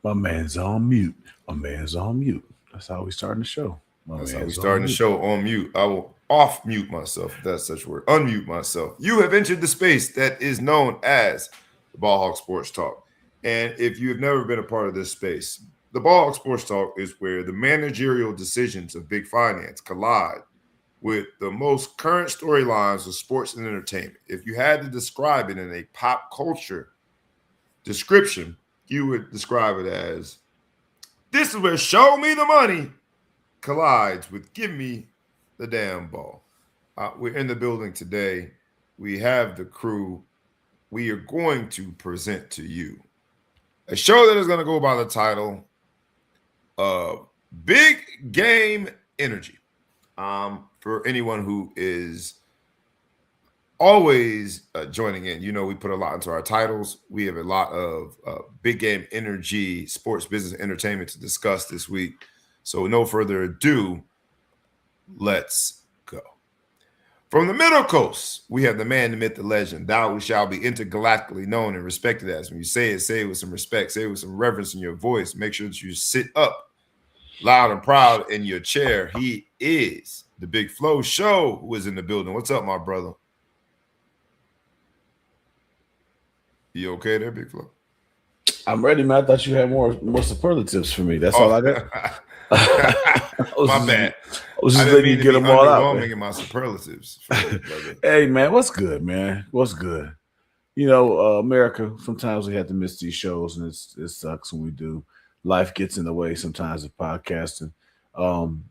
My man's on mute. My man's on mute. That's how we starting the show. My That's how we man's on starting the mute. show on mute. I will off mute myself, if that's such a word. Unmute myself. You have entered the space that is known as the Ball Hawk Sports Talk. And if you have never been a part of this space, the Ball Hawk Sports Talk is where the managerial decisions of big finance collide with the most current storylines of sports and entertainment. If you had to describe it in a pop culture description, you would describe it as this is where show me the money collides with give me the damn ball. We're in the building today. We have the crew. We are going to present to you a show that is going to go by the title of Big Game Energy. For anyone who is always joining in, you know, we put a lot into our titles. We have a lot of big game energy, sports, business, entertainment to discuss this week. So, no further ado, let's go. From the Middle Coast, we have the man, the myth, the legend, thou who shall be intergalactically known and respected as. When you say it with some respect, say it with some reverence in your voice. Make sure that you sit up loud and proud in your chair. He is the Big Flow Show, who is in the building. What's up, my brother? You okay there, Big Flow? I'm ready, man. I thought you had more superlatives for me. That's all Oh, I got. I my bad. was I just didn't letting you mean to get be them all out, underwhelming man. in my superlatives for you, brother. Hey, man, what's good, man? What's good? America. Sometimes we have to miss these shows, and it sucks when we do. Life gets in the way sometimes of podcasting. Um,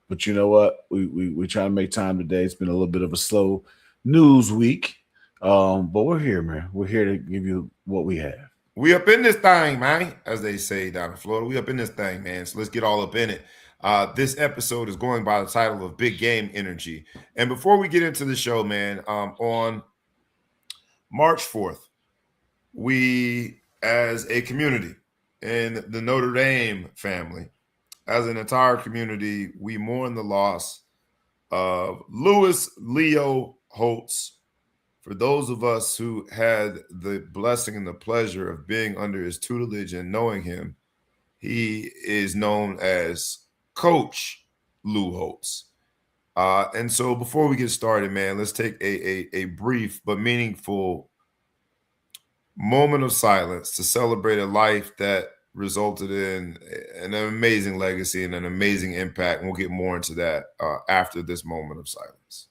but you know what? We try to make time today. It's been a little bit of a slow news week, but we're here, man. We're here to give you what we have. We up in this thing, man, as they say down in Florida. We up in this thing, man. So let's get all up in it. This episode is going by the title of Big Game Energy. And before we get into the show, man, on March 4th, we, as a community in the Notre Dame family, as an entire community, we mourn the loss of Louis Leo Holtz. For those of us who had the blessing and the pleasure of being under his tutelage and knowing him, he is known as Coach Lou Holtz. And so before we get started, man, let's take a brief but meaningful moment of silence to celebrate a life that resulted in an amazing legacy and an amazing impact. And we'll get more into that after this moment of silence.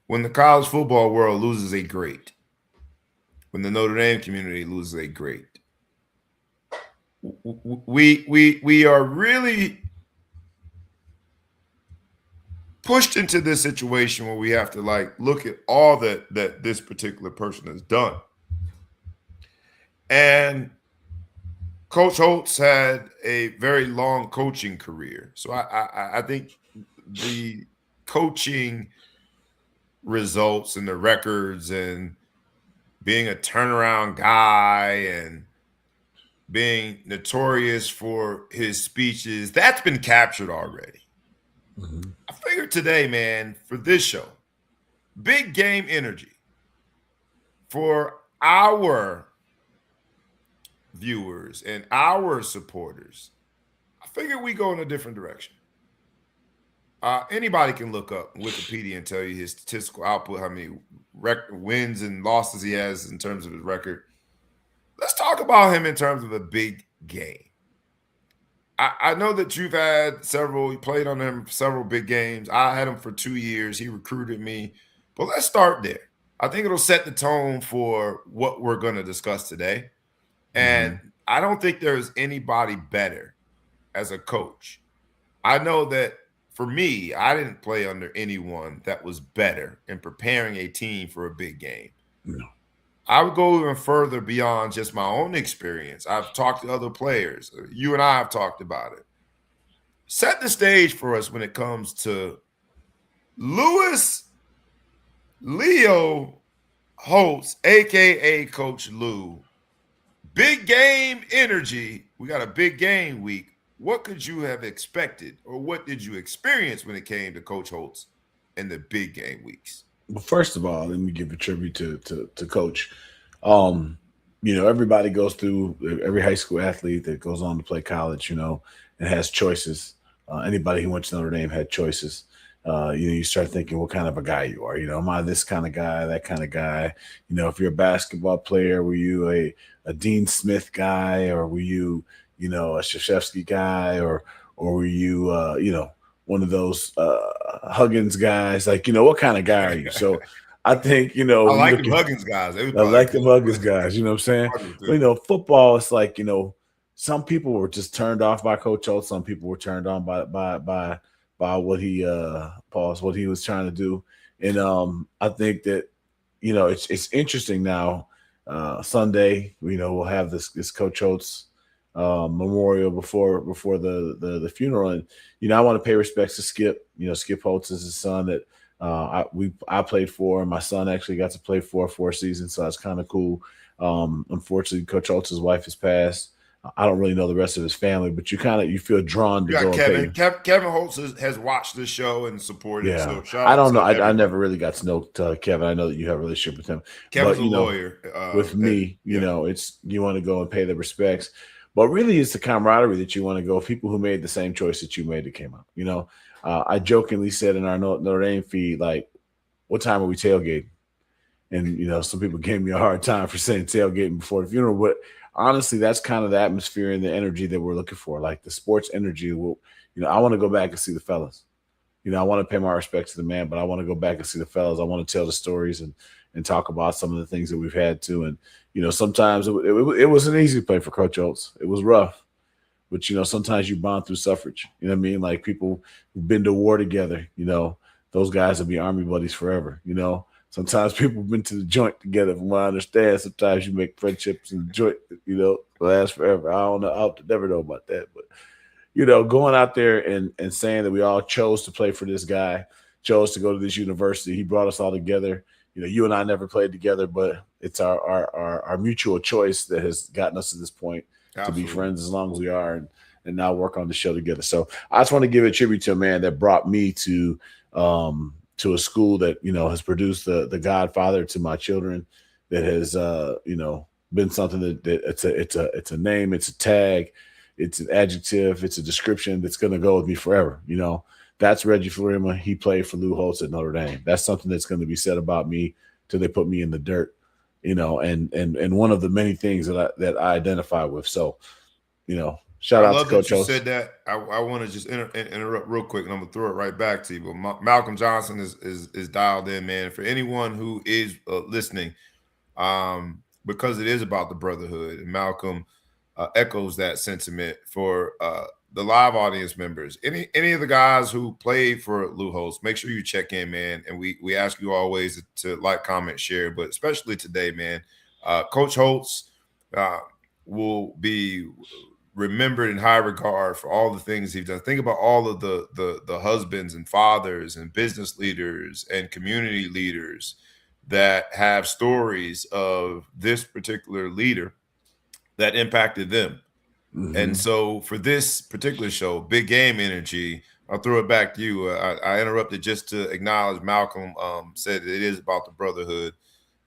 When the college football world loses a great, when the Notre Dame community loses a great, we are really pushed into this situation where we have to like look at all that this particular person has done. And Coach Holtz had a very long coaching career, so I think the coaching results and the records and being a turnaround guy and being notorious for his speeches, that's been captured already. Mhm. I figured today, man, for this show, big game energy for our viewers and our supporters. I figured we go in a different direction. Anybody can look up Wikipedia and tell you his statistical output, how many wins and losses he has in terms of his record. Let's talk about him in terms of a big game. I know that you've had several, you played on him several big games. I had him for 2 years. He recruited me. But let's start there. I think it'll set the tone for what we're going to discuss today. And Mhm. I don't think there's anybody better as a coach. I know that for me, I didn't play under anyone that was better in preparing a team for a big game. No. I would go even further beyond just my own experience. I've talked to other players. You and I have talked about it. Set the stage for us when it comes to Louis Leo Holtz, aka Coach Lou. Big game energy. We got a big game week. What could you have expected, or what did you experience when it came to Coach Holtz in the big game weeks? Well, first of all, let me give a tribute to Coach. Um, everybody goes through every high school athlete that goes on to play college, and has choices. Anybody who went to Notre Dame had choices. You start thinking what kind of a guy you are. Am I this kind of guy, that kind of guy? If you're a basketball player, were you a Dean Smith guy, or were you, a Krzyzewski guy, or were you, one of those Huggins guys? Like, what kind of guy are you? So I think, I when you like look them at Huggins guys. They was I probably like the cool. Huggins guys, you know what I'm saying? Party But too. football, it's like, some people were just turned off by Coach Oates, some people were turned on by what he pause, what he was trying to do. And I think that, it's interesting now. Sunday, we'll have this Coach Oates memorial before the funeral. And I want to pay respects to Skip. Skip Holtz is his son that I played for, and my son actually got to play for a season, so that's kind of cool. Unfortunately, Coach Holtz's wife has passed. I don't really know the rest of his family, but you feel drawn We to got go and Kevin. pay. Kevin Holtz has watched this show and supported. Yeah, So shout I out don't know. to I everybody. never really got to know Kevin. I know that you have a relationship with him, Kevin's but a lawyer. with And me, yeah, it's you want to go and pay the respects, but really it's the camaraderie that you want to go. People who made the same choice that you made that came out. I jokingly said in our Notre Dame feed, like, "What time are we tailgating?" And some people gave me a hard time for saying tailgating before the funeral, but honestly, that's kind of the atmosphere and the energy that we're looking for, like the sports energy. I want to go back and see the fellas. I want to pay my respects to the man, but I want to go back and see the fellas. I want to tell the stories and talk about some of the things that we've had to. And sometimes it wasn't easy to play for Coach Oates. It was rough, but sometimes you bond through suffrage. You know what I mean? Like people who've been to war together. Those guys will be army buddies forever. Sometimes people have been to the joint together. From what I understand, sometimes you make friendships in the joint. Last forever. I don't know. I'll never know about that, but going out there and saying that we all chose to play for this guy, chose to go to this university. He brought us all together. You and I never played together, but it's our mutual choice that has gotten us to this point to be absolutely. friends as long as we are and now work on the show together. So I just want to give a tribute to a man that brought me to a school that, has produced the godfather to my children, that has been something that it's a name, it's a tag, it's an adjective, it's a description that's going to go with me forever. That's Reggie Florima. He played for Lou Holtz at Notre Dame. That's something that's going to be said about me till they put me in the dirt. And one of the many things that I identify with. So, shout I out to love that Coach you Holtz. said that. I want to just interrupt real quick, and I'm gonna throw it right back to you. But Malcolm Johnson is dialed in, man. For anyone who is listening, because it is about the brotherhood, and Malcolm echoes that sentiment for the live audience members. Any of the guys who played for Lou Holtz, make sure you check in, man. And we ask you always to like, comment, share, but especially today, man. Coach Holtz uh, will be remembered in high regard for all the things he's done. Think about all of the husbands and fathers and business leaders and community leaders that have stories of this particular leader that impacted them. And Mm-hmm. so for this particular show, Big Game Energy, I'll throw it back to you. I interrupted just to acknowledge Malcolm said it is about the brotherhood.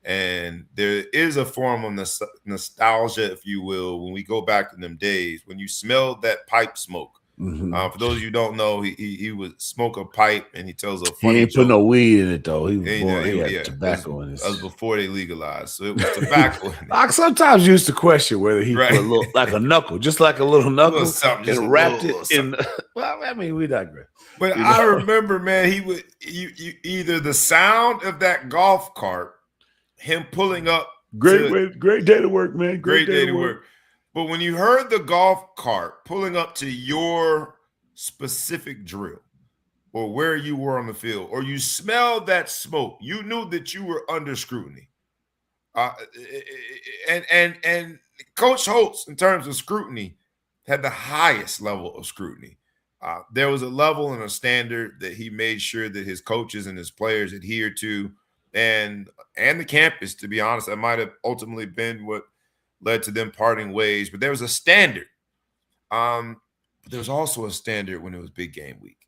And there is a form of nostalgia, if you will, when we go back to them days when you smell that pipe smoke. Mm-hmm. For those of you who don't know, he would smoke a pipe and he tells a He funny ain't put joke. no weed in it though. He was And, born. He had yeah, this tobacco in was his. before they legalized, so it was tobacco in it, I sometimes used to question whether he put right? a little, like a knuckle, just like a little A little knuckle, something, just a and wrapped it little something. in. Well, I mean, we digress. But You I know, remember, man, he would you either the sound of that golf cart, him pulling up great to way, great day to work, man. Great great day day to to work. work. But when you heard the golf cart pulling up to your specific drill or where you were on the field, or you smelled that smoke, you knew that you were under scrutiny. Uh, and Coach Holtz, in terms of scrutiny, had the highest level of scrutiny. There was a level and a standard that he made sure that his coaches and his players adhered to, and the campus. To be honest, that might have ultimately been what led to them parting ways. But there was a standard. But there was also a standard when it was big game week.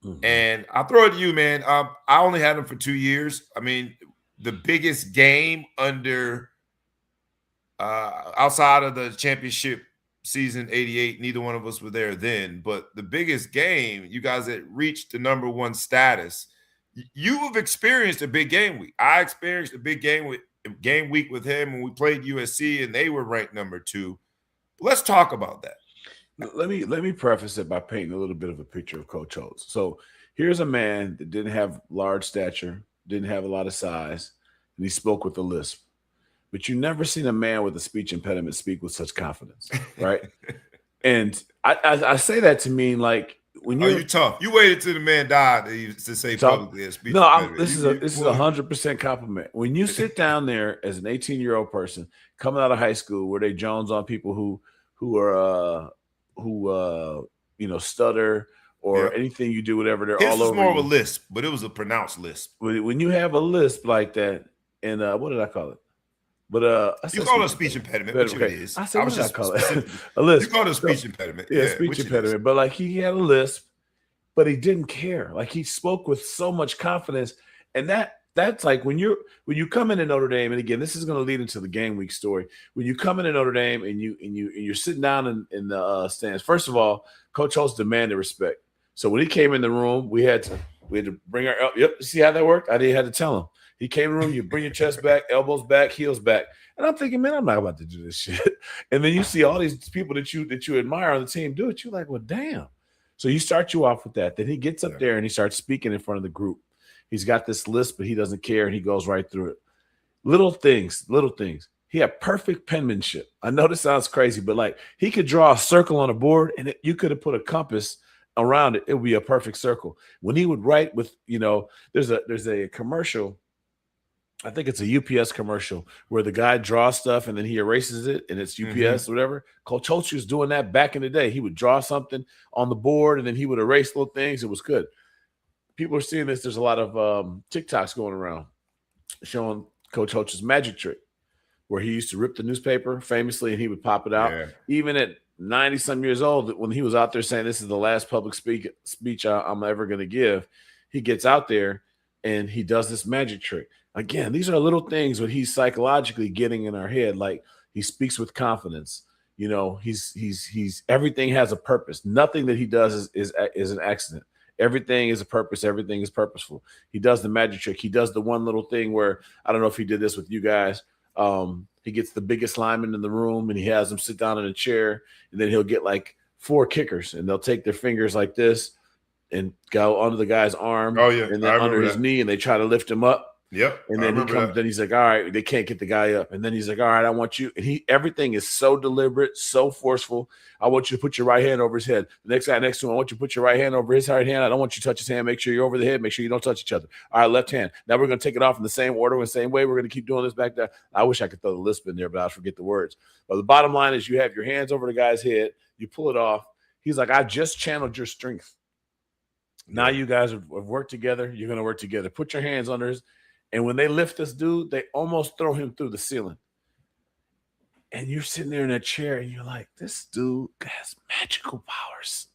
Hmm. And I'll throw it to you, man. I only had him for 2 years. I mean, the biggest game under outside of the championship season '88, neither one of us were there then. But the biggest game, you guys had reached the number one status. You have experienced a big game week. I experienced a big game week with him when we played USC and they were ranked number two. Let's talk about that. Let me preface it by painting a little bit of a picture of Coach Holtz. So here's a man that didn't have large stature, didn't have a lot of size, and he spoke with a lisp. But you never seen a man with a speech impediment speak with such confidence, right? And I say that to mean like when Oh, you you're tough. You waited till the man died to say talk. publicly a speech No, impediment. this is 100% compliment. When you sit down there as an 18-year-old person coming out of high school, where they Jones on people who are stutter Yeah. or anything you do, whatever, they're His all was over more of a you. lisp, but it was a pronounced lisp. When you have a lisp like that, and what did I call it? But I You said call it a speech impediment, which it Okay, is. I said I what was did I just call it? specifically. A You lisp. call it a So, speech impediment. yeah, Yeah, speech which it is. impediment. But like he had a lisp, but he didn't care. Like he spoke with so much confidence, and that's like when you come into Notre Dame, and again, this is going to lead into the game week story. When you come into Notre Dame and you're sitting down in the stands. First of all, Coach Holtz demanded respect. So when he came in the room, we had to bring our yep. See how that worked? I didn't have to tell him. He came in the room. You bring your chest back, elbows back, heels back. And I'm thinking, man, I'm not about to do this shit. And then you see all these people that you admire on the team do it. You're like, well, damn. So you start you off with that. Then he gets up there and he starts speaking in front of the group. He's got this list, but he doesn't care, and he goes right through it. Little things, little things. He had perfect penmanship. I know this sounds crazy, but like he could draw a circle on a board, and you could have put a compass around it. It would be a perfect circle. When he would write with, there's a commercial. I think it's a UPS commercial where the guy draws stuff and then he erases it and it's UPS, whatever. Coach Holtz was doing that back in the day. He would draw something on the board and then he would erase little things. It was good. People are seeing this. There's a lot of TikToks going around showing Coach Holtz's magic trick where he used to rip the newspaper famously and he would pop it out. Yeah. Even at 90 some years old, when he was out there saying this is the last public speech I'm ever going to give, he gets out there and he does this magic trick. Again, these are little things that he's psychologically getting in our head. Like he speaks with confidence. He's everything has a purpose. Nothing that he does is an accident. Everything is a purpose. Everything is purposeful. He does the magic trick. He does the one little thing where I don't know if he did this with you guys. He gets the biggest lineman in the room and he has them sit down in a chair, and then he'll get like 4 kickers and they'll take their fingers like this and go under the guy's arm and then under his knee, and they try to lift him up. Yep. And then he comes, then he's like, all right, they can't get the guy up. And then he's like, all right, I want you. And everything is so deliberate, so forceful. I want you to put your right hand over his head. The next guy next to him, I want you to put your right hand over his right hand. I don't want you to touch his hand. Make sure you're over the head. Make sure you don't touch each other. All right, left hand. Now we're going to take it off in the same order, in the same way. We're going to keep doing this back there. I wish I could throw the lisp in there, but I forget the words. But the bottom line is you have your hands over the guy's head. You pull it off. He's like, I just channeled your strength. Now you guys have worked together. You're going to work together. Put your hands under his. And when they lift this dude, they almost throw him through the ceiling. And you're sitting there in that chair, and you're like, "This dude has magical powers.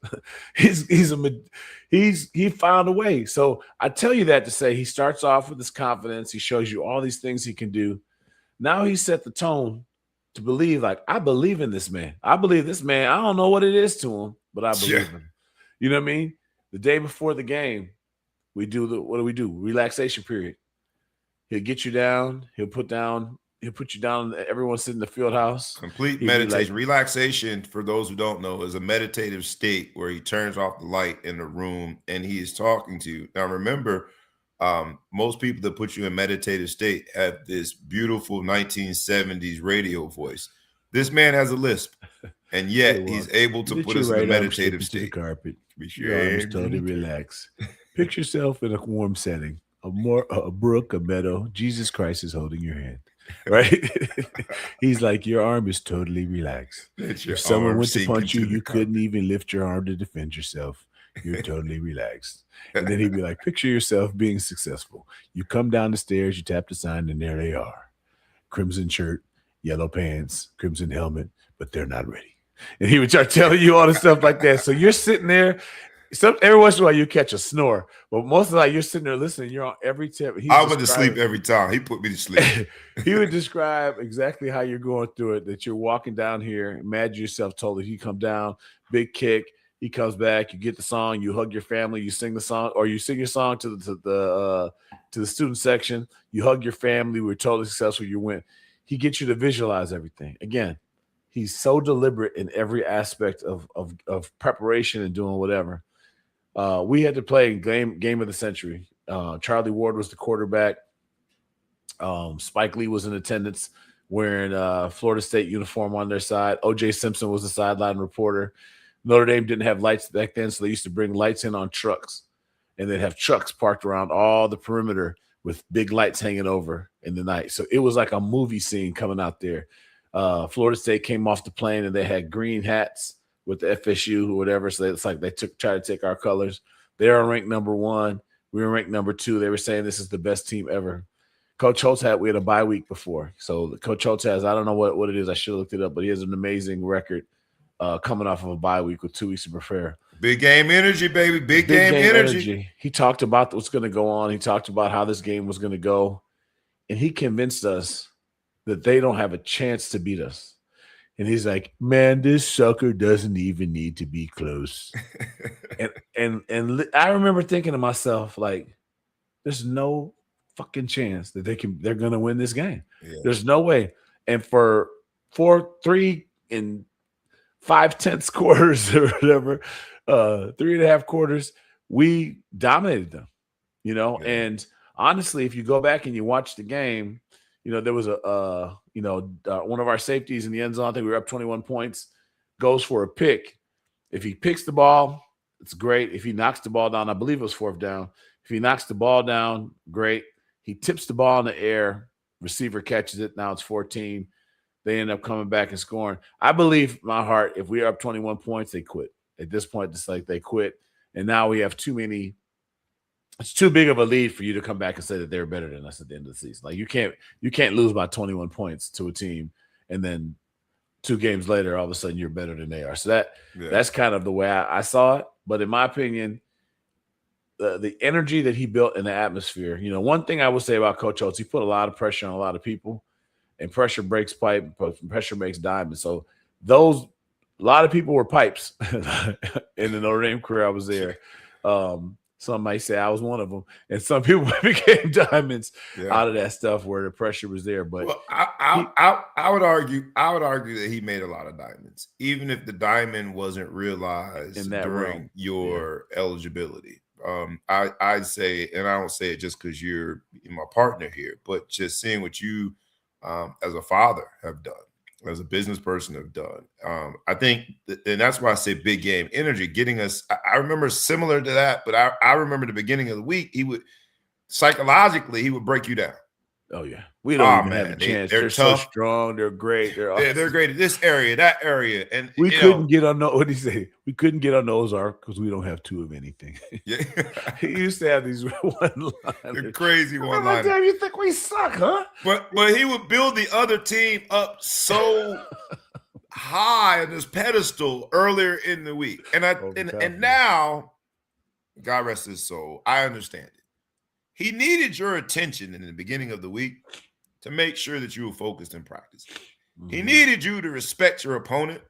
He found a way." So I tell you that to say he starts off with his confidence. He shows you all these things he can do. Now he set the tone to believe. Like, I believe in this man. I believe this man. I don't know what it is to him, but I believe him. You know what I mean? The day before the game, what do we do? Relaxation period. He'll get you down. He'll put you down. Everyone's sitting in the field house. Complete meditation. Relaxation, for those who don't know, is a meditative state where he turns off the light in the room and he is talking to you. Now, remember, most people that put you in meditative state have this beautiful 1970s radio voice. This man has a lisp, and yet he's able to put us in a meditative state. The carpet. Your arms totally relax. Picture yourself in a warm setting. A brook, a meadow. Jesus Christ is holding your hand, right? He's like, your arm is totally relaxed. If someone went to punch you, you couldn't even lift your arm to defend yourself. You're totally relaxed. And then he'd be like, picture yourself being successful. You come down the stairs, you tap the sign, and there they are. Crimson shirt, yellow pants, crimson helmet, but they're not ready. And he would start telling you all the stuff like that. So you're sitting there, Every once in a while you catch a snore, but most of the time you're sitting there listening. You're on every tip. He's I went to sleep describing. every time. He put me to sleep. He would describe exactly how you're going through it. That you're walking down here, imagine yourself totally. He come down, big kick. He comes back. You get the song. You hug your family. You sing the song, or you sing your song to the student section. You hug your family. We're totally successful. You win. He gets you to visualize everything. Again, he's so deliberate in every aspect of preparation and doing whatever. We had to play game of the century. Charlie Ward was the quarterback. Spike Lee was in attendance wearing Florida State uniform on their side. O.J. Simpson was the sideline reporter. Notre Dame didn't have lights back then, so they used to bring lights in on trucks, and they'd have trucks parked around all the perimeter with big lights hanging over in the night. So it was like a movie scene coming out there. Florida State came off the plane, and they had green hats with the FSU or whatever. So it's like they tried to take our colors. They are ranked number 1. We were ranked number 2. They were saying this is the best team ever. Coach Holtz we had a bye week before. So Coach Holtz I don't know what it is. I should have looked it up, but he has an amazing record coming off of a bye week with 2 weeks to prepare. Big game energy, baby. Big game energy. He talked about what's going to go on. He talked about how this game was going to go. And he convinced us that they don't have a chance to beat us. And he's like, man, this sucker doesn't even need to be close. and I remember thinking to myself, like, there's no fucking chance that they're gonna win this game. Yeah. There's no way. And for 3 5/10 quarters or whatever, 3.5 quarters, we dominated them. Yeah. And honestly, if you go back and you watch the game, there was one of our safeties in the end zone. I think we were up 21 points. Goes for a pick. If he picks the ball, it's great. If he knocks the ball down, I believe it was 4th down. If he knocks the ball down, great. He tips the ball in the air. Receiver catches it. Now it's 14. They end up coming back and scoring. I believe in my heart, if we are up 21 points, they quit. At this point, it's like they quit. And now we have too many. It's too big of a lead for you to come back and say that they're better than us at the end of the season. Like you can't lose by 21 points to a team, and then 2 games later, all of a sudden you're better than they are. So that's kind of the way I saw it. But in my opinion, the energy that he built in the atmosphere. One thing I would say about Coach Oates, he put a lot of pressure on a lot of people, and pressure breaks pipe, pressure makes diamond. So a lot of people were pipes in the Notre Dame career I was there. Some might say I was one of them, and some people became diamonds out of that stuff where the pressure was there. But I would argue that he made a lot of diamonds, even if the diamond wasn't realized in that during your eligibility. I say, and I don't say it just because you're my partner here, but just seeing what you, as a father, have done, as a business person, have done. I think, and that's why I say big game energy, getting us. I remember similar to that, but I remember the beginning of the week, he would psychologically break you down. Oh yeah, we don't even have a chance. They're so strong. They're great. They're great at this area, that area, and we couldn't get on. What did he say? We couldn't get on those arc because we don't have 2 of anything. Yeah, he used to have these one-liners. Crazy one-liners. Damn, you think we suck, huh? But he would build the other team up so high on this pedestal earlier in the week, and now, God rest his soul, I understand it. He needed your attention in the beginning of the week to make sure that you were focused in practice. Mm-hmm. He needed you to respect your opponent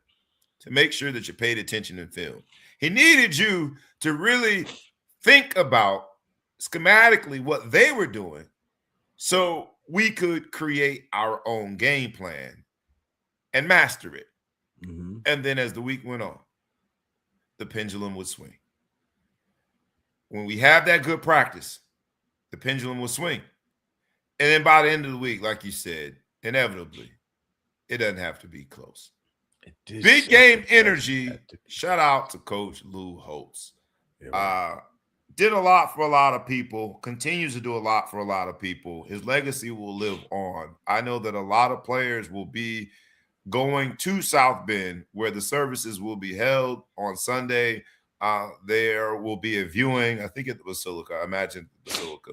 to make sure that you paid attention in film. He needed you to really think about schematically what they were doing so we could create our own game plan and master it. Mm-hmm. And then as the week went on, the pendulum would swing. When we have that good practice, the pendulum will swing. And then by the end of the week, like you said, inevitably, it doesn't have to be close. Big game energy. Shout out to Coach Lou Holtz. Did a lot for a lot of people, continues to do a lot for a lot of people. His legacy will live on. I know that a lot of players will be going to South Bend, where the services will be held on Sunday. There will be a viewing, I think at the Basilica. I imagine the Basilica.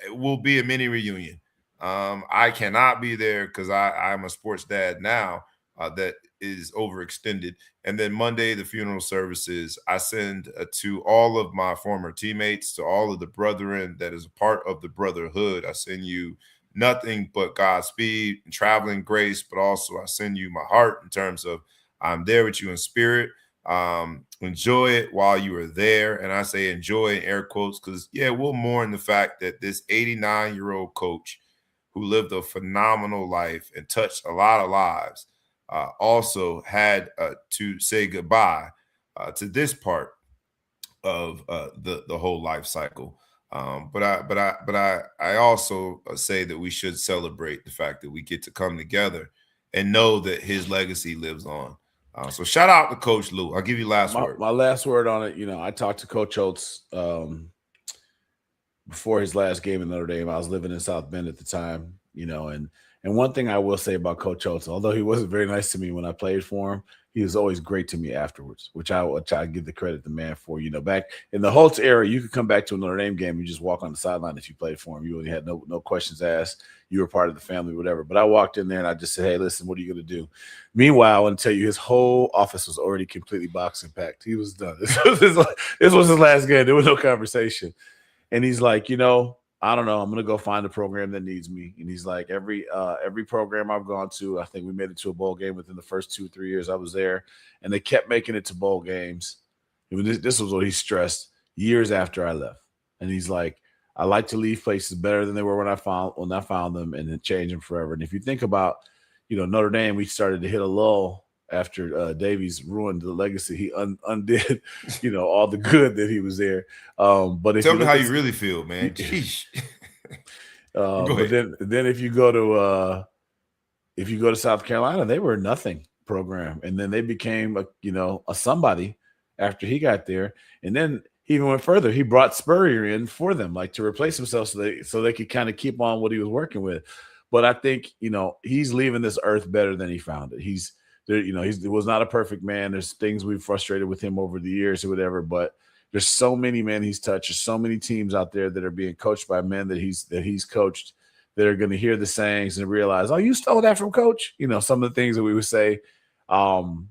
It will be a mini reunion. I cannot be there because I'm a sports dad now. that is overextended. And then Monday, the funeral services, I send to all of my former teammates, to all of the brethren that is a part of the brotherhood. I send you nothing but Godspeed and traveling grace, but also I send you my heart in terms of I'm there with you in spirit. Enjoy it while you are there. And I say enjoy in air quotes because, yeah, we'll mourn the fact that this 89-year-old coach who lived a phenomenal life and touched a lot of lives also had to say goodbye to this part of the whole life cycle. I also say that we should celebrate the fact that we get to come together and know that his legacy lives on. So shout out to Coach Lou. I'll give you last word. My last word on it, I talked to Coach Oates before his last game in Notre Dame. I was living in South Bend at the time, and one thing I will say about Coach Oates, although he wasn't very nice to me when I played for him, he was always great to me afterwards, which I give the credit to the man for. Back in the Holtz era, you could come back to a Notre Dame game and just walk on the sideline if you played for him. You really had no questions asked. You were part of the family, whatever. But I walked in there and I just said, "Hey, listen, what are you going to do?" Meanwhile, I want to tell you, his whole office was already completely boxing packed. He was done. This was his last game. There was no conversation. And he's like, I don't know. I'm gonna go find a program that needs me. And he's like, every program I've gone to, I think we made it to a bowl game within the first 2 or 3 years I was there, and they kept making it to bowl games. This was what he stressed years after I left. And he's like, I like to leave places better than they were when I found them, and then change them forever. And if you think about, Notre Dame, we started to hit a lull after Davies ruined the legacy. He undid, all the good that he was there. But if Tell you me how look you really feel, man. Jeez. Go but ahead. then if you go to South Carolina, they were a nothing program, and then they became a somebody after he got there. And then he even went further. He brought Spurrier in for them, like to replace himself, so they could kind of keep on what he was working with. But I think he's leaving this earth better than he found it. He's there, he was not a perfect man. There's things we've frustrated with him over the years or whatever, but there's so many men he's touched. There's so many teams out there that are being coached by men that he's coached that are going to hear the sayings and realize, oh, you stole that from Coach. Some of the things that we would say. And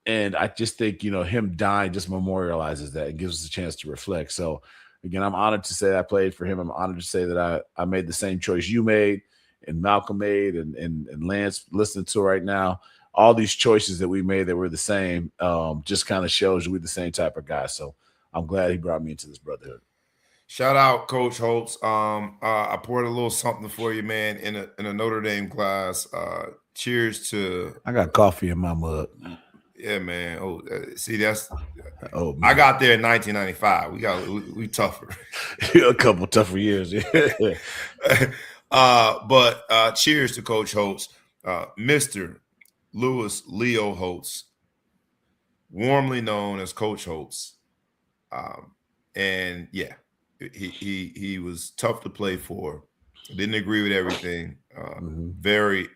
I just think, him dying just memorializes that and gives us a chance to reflect. So again, I'm honored to say that I played for him. I'm honored to say that I made the same choice you made and Malcolm made and Lance listening to right now. All these choices that we made that were the same just kind of shows you we're the same type of guy. So I'm glad he brought me into this brotherhood. Shout out Coach Holtz. I poured a little something for you, man, in a Notre Dame glass. Cheers to. I got coffee in my mug. Yeah, man. Oh, see, that's. Oh, man. I got there in 1995. We tougher. A couple tougher years. But cheers to Coach Holtz, Mr. Lewis Leo Holtz, warmly known as Coach Holtz. And yeah, he was tough to play for. Didn't agree with everything. Very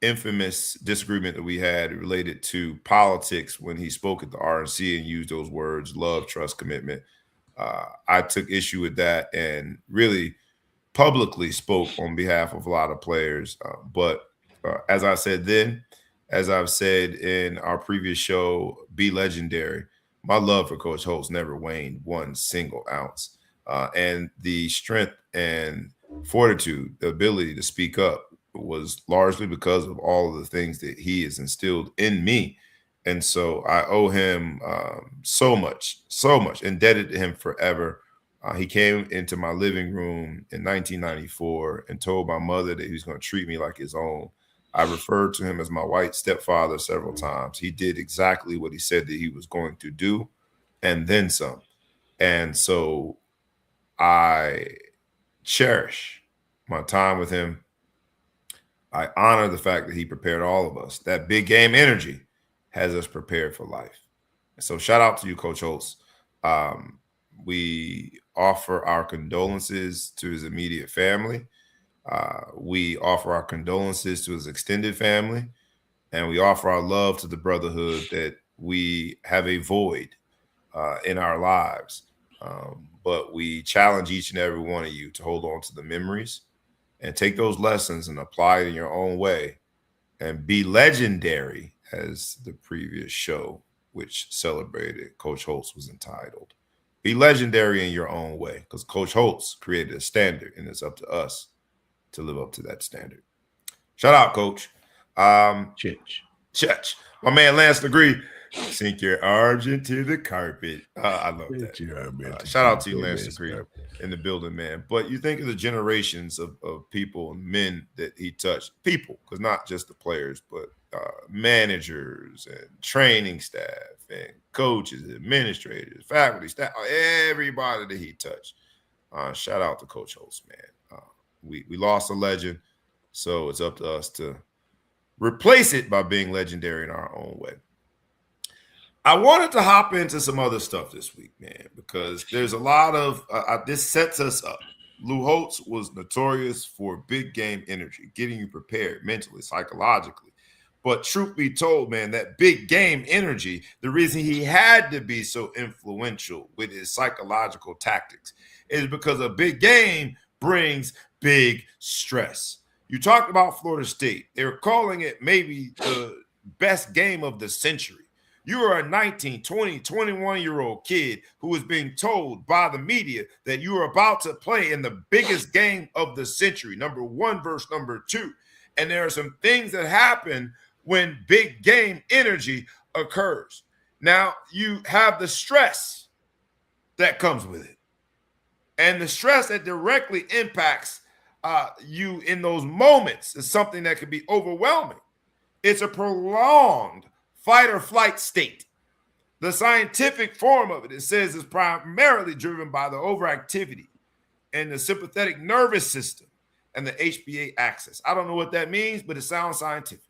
infamous disagreement that we had related to politics when he spoke at the RNC and used those words: love, trust, commitment. I took issue with that and really publicly spoke on behalf of a lot of players. But as I said then, as I've said in our previous show, Be Legendary, my love for Coach Holtz never waned one single ounce. And the strength and fortitude, the ability to speak up was largely because of all of the things that he has instilled in me. And so I owe him so much, indebted to him forever. He came into my living room in 1994 and told my mother that he was going to treat me like his own. I referred to him as my white stepfather several times. He did exactly what he said that he was going to do, and then some. And so I cherish my time with him. I honor the fact that he prepared all of us. That big game energy has us prepared for life. So shout out to you, Coach Holtz. We offer our condolences to his immediate family. We offer our condolences to his extended family, and we offer our love to the brotherhood that we have a void in our lives. But we challenge each and every one of you to hold on to the memories and take those lessons and apply it in your own way and be legendary, as the previous show, which celebrated Coach Holtz, was entitled. Be legendary in your own way, because Coach Holtz created a standard, and it's up to us to live up to that standard. Shout out, Coach. Chich. Church. My man Lance Legree, sink your arms into the carpet. I love that. Shout out to you, Lance Legree, in the building, man. But you think of the generations of people and men that he touched. People, because not just the players, but managers and training staff and coaches, administrators, faculty, staff, everybody that he touched. Shout out to Coach Holtz, man. We lost a legend, so it's up to us to replace it by being legendary in our own way. I wanted to hop into some other stuff this week, man, because there's a lot of this sets us up. Lou Holtz was notorious for big game energy, getting you prepared mentally, psychologically. But truth be told, man, that big game energy, the reason he had to be so influential with his psychological tactics is because a big game brings big stress. You talked about Florida State. They were calling it maybe the best game of the century. You are a 19, 20, 21-year-old kid who is being told by the media that you are about to play in the biggest game of the century, number one versus number two. And there are some things that happen when big game energy occurs. Now, you have the stress that comes with it. And the stress that directly impacts you in those moments is something that can be overwhelming. It's a prolonged fight or flight state. The scientific form of it, it says, is primarily driven by the overactivity in the sympathetic nervous system and the HPA axis. I don't know what that means, but it sounds scientific.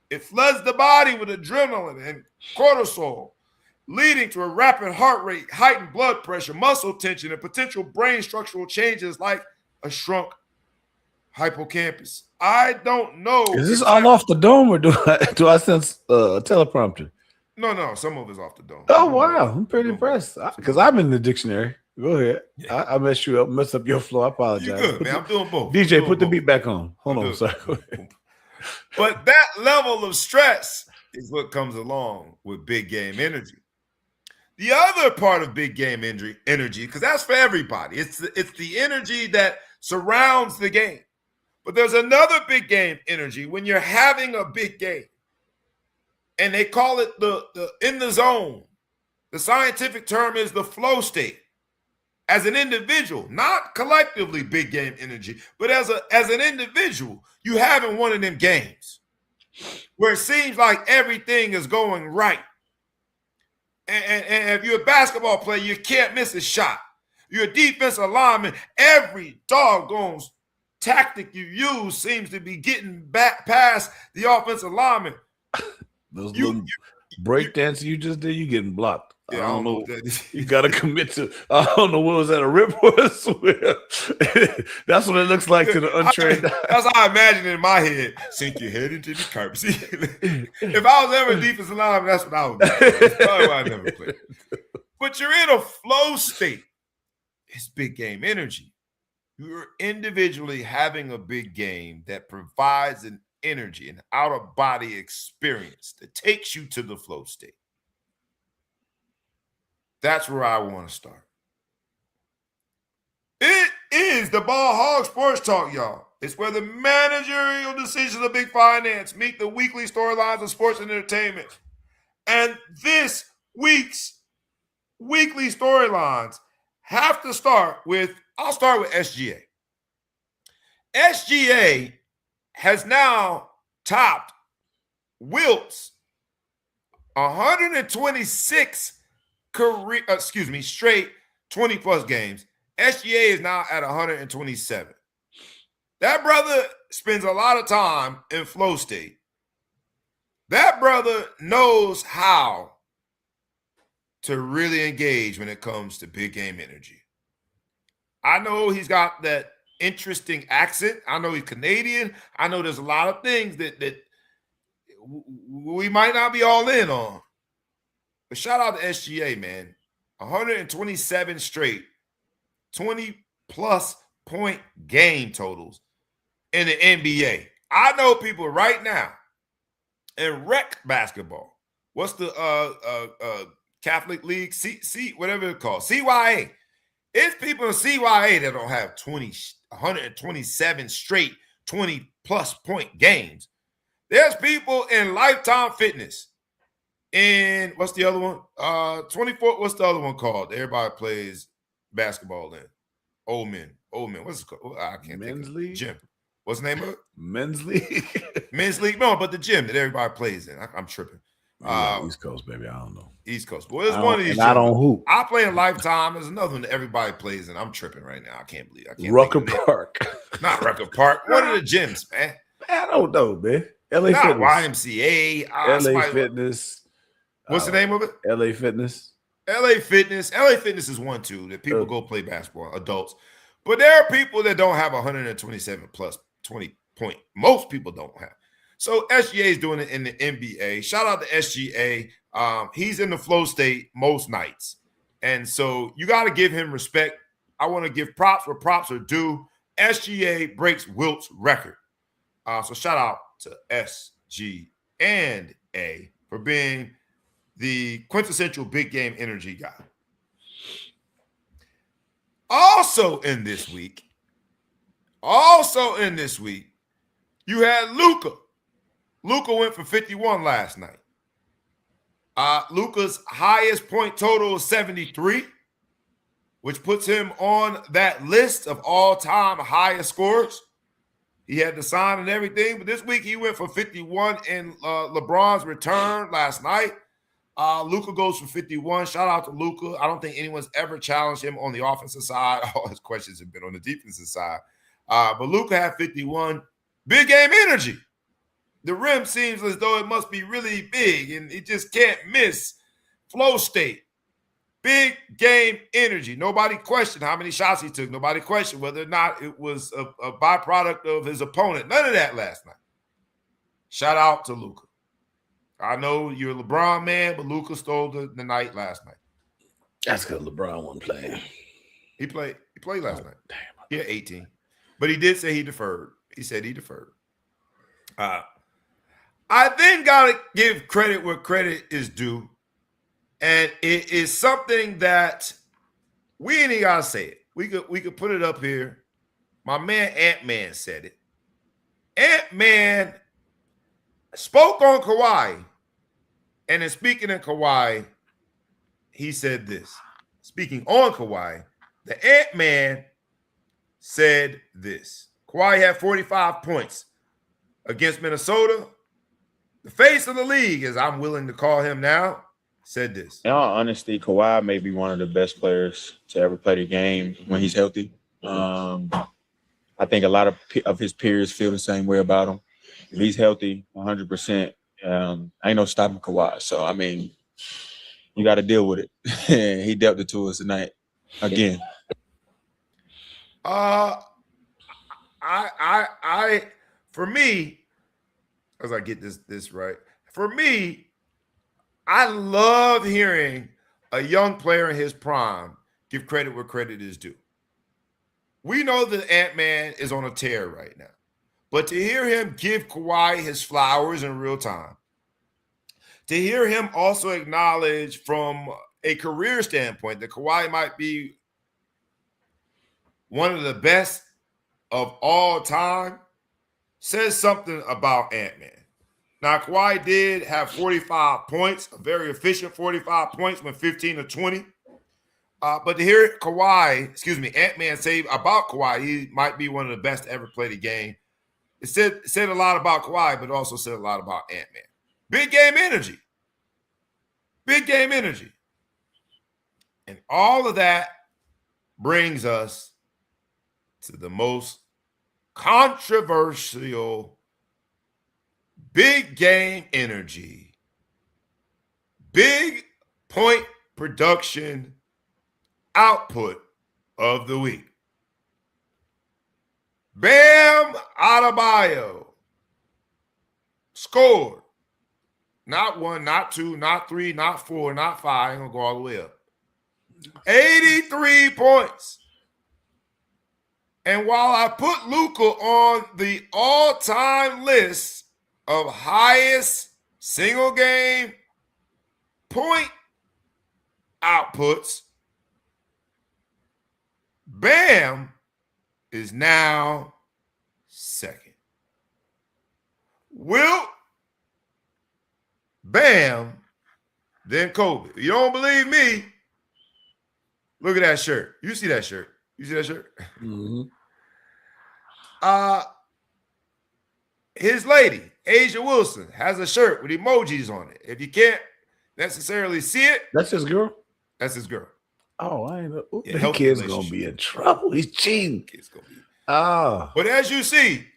It floods the body with adrenaline and cortisol, leading to a rapid heart rate, heightened blood pressure, muscle tension, and potential brain structural changes like a shrunk hippocampus. I don't know. Is this all off the dome, or do I sense a teleprompter? No, some of it's off the dome. Oh, wow. I'm pretty impressed, because I'm in the dictionary. Go ahead. Yeah. I messed you up, messed up your flow. I apologize. You good, man. I'm doing both. DJ, put the beat back on. Hold on, sorry. But that level of stress is what comes along with big game energy. The other part of big game energy, because that's for everybody. It's the energy that surrounds the game. But there's another big game energy when you're having a big game. And they call it the in the zone. The scientific term is the flow state. As an individual, not collectively big game energy, but as an individual, you having one of them games where it seems like everything is going right. And if you're a basketball player, you can't miss a shot. You're a defensive lineman. Every doggone tactic you use seems to be getting back past the offensive lineman. Those little break dance you just did, you getting blocked. Yeah, I don't know. You got to commit to. I don't know, what was that, a rip or a swear? That's what it looks like to the untrained. That's how I imagine it in my head. Sink your head into the carpet. See, if I was ever a defensive lineman, that's what I would do. That's probably why I never played. But you're in a flow state. It's big game energy. You're individually having a big game that provides an energy, an out-of-body experience that takes you to the flow state. That's where I want to start. It is the Ball Hog Sports Talk, y'all. It's where the managerial decisions of big finance meet the weekly storylines of sports and entertainment. And this week's weekly storylines have to start with, I'll start with SGA. SGA has now topped Wilt's 126 straight 20-plus games. SGA is now at 127. That brother spends a lot of time in flow state. That brother knows how to really engage when it comes to big game energy. I know he's got that interesting accent. I know he's Canadian. I know there's a lot of things that we might not be all in on. But shout out to SGA, man. 127 straight, 20-plus point game totals in the NBA. I know people right now and rec basketball. What's the Catholic League? Whatever it's called. CYA. It's people in CYA that don't have 127 straight 20-plus point games. There's people in Lifetime Fitness. And what's the other one? 24. What's the other one called? Everybody plays basketball in. Old men. What's it called? I can't Men's think of league. Gym. What's the name of it? Men's league. Men's league. No, but the gym that everybody plays in. I'm tripping. East Coast, baby. I don't know. East Coast. Well, it's one of these. I don't hoop. I play in Lifetime. There's another one that everybody plays in. I'm tripping right now. I can't believe. Rucker Park. Not Rucker Park. What are the gyms, man? I don't know, man. LA Not Fitness. YMCA. LA Fitness. What's the name of it? LA Fitness. LA Fitness. LA Fitness is one too that people go play basketball, adults. But there are people that don't have 127 plus 20 point. Most people don't have. So SGA is doing it in the NBA. Shout out to SGA. He's in the flow state most nights. And so you got to give him respect. I want to give props where props are due. SGA breaks Wilt's record. So shout out to SG and A for being the quintessential big game energy guy. Also in this week, you had Luka. Luka went for 51 last night. Luka's highest point total is 73, which puts him on that list of all-time highest scorers. He had the sign and everything, but this week he went for 51 in LeBron's return last night. Luka goes for 51. Shout out to Luka. I don't think anyone's ever challenged him on the offensive side. All his questions have been on the defensive side. But Luka had 51. Big game energy. The rim seems as though it must be really big, and it just can't miss. Flow state. Big game energy. Nobody questioned how many shots he took. Nobody questioned whether or not it was a byproduct of his opponent. None of that last night. Shout out to Luka. I know you're a LeBron man, but Luka stole the night last night. That's because LeBron wasn't playing. He played last night. Damn. He had 18. But he did say he deferred. He said he deferred. I then got to give credit where credit is due. And it is something that we ain't even got to say it. We could put it up here. My man Ant-Man said it. Ant-Man spoke on Kawhi. And in speaking in Kawhi, he said this. Speaking on Kawhi, the Ant-Man said this. Kawhi had 45 points against Minnesota. The face of the league, as I'm willing to call him now, said this. In all honesty, Kawhi may be one of the best players to ever play the game when he's healthy. I think a lot of his peers feel the same way about him. If he's healthy, 100%, ain't no stopping Kawhi. So, I mean, you got to deal with it. He dealt it to us tonight again. For me, as I get this right, for me, I love hearing a young player in his prime give credit where credit is due. We know that Ant-Man is on a tear right now, but to hear him give Kawhi his flowers in real time, to hear him also acknowledge from a career standpoint that Kawhi might be one of the best of all time, says something about Ant-Man. Now, Kawhi did have 45 points, a very efficient 45 points, went 15 to 20. But to hear Ant-Man say about Kawhi, he might be one of the best to ever play the game. It said a lot about Kawhi, but also said a lot about Ant-Man. Big game energy. Big game energy. And all of that brings us to the most controversial big game energy, big point production output of the week. Bam Adebayo scored. Not 1, not 2, not 3, not 4, not 5. I'm going to go all the way up. 83 points. And while I put Luka on the all-time list of highest single game point outputs, Bam is now second. Wilt, Bam, then Kobe. If you don't believe me, look at that shirt. You see that shirt? You see that shirt? Mm-hmm. His lady, Asia Wilson, has a shirt with emojis on it. If you can't necessarily see it, That's his girl? that's his girl. Oh, I ain't know. Ooh, Yeah, that healthy kid's gonna relationship. be in trouble. He's cheating. Kid's gonna be. Ah. But as you see,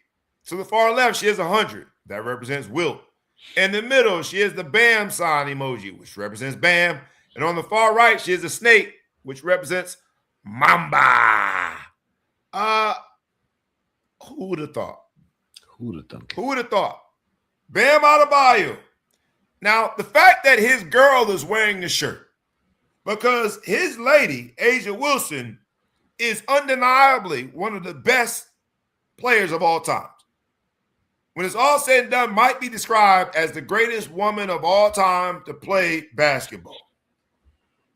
to the far left, she has 100. That represents Wilt. In the middle, she has the Bam sign emoji, which represents Bam. And on the far right, she has a snake, which represents Mamba. Who would have thought? Who'd have thunk it? Who would have thought? Bam Adebayo. Now, the fact that his girl is wearing the shirt, because his lady, Asia Wilson, is undeniably one of the best players of all time. When it's all said and done, might be described as the greatest woman of all time to play basketball.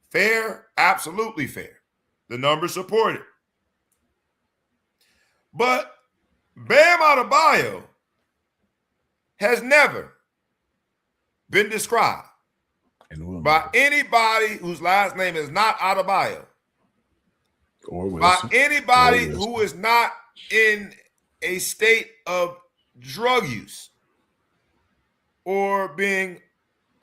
Fair? Absolutely fair. The numbers support it. But Bam Adebayo has never been described by anybody whose last name is not Adebayo, or Wilson, by anybody or Wilson, who is not in a state of drug use or being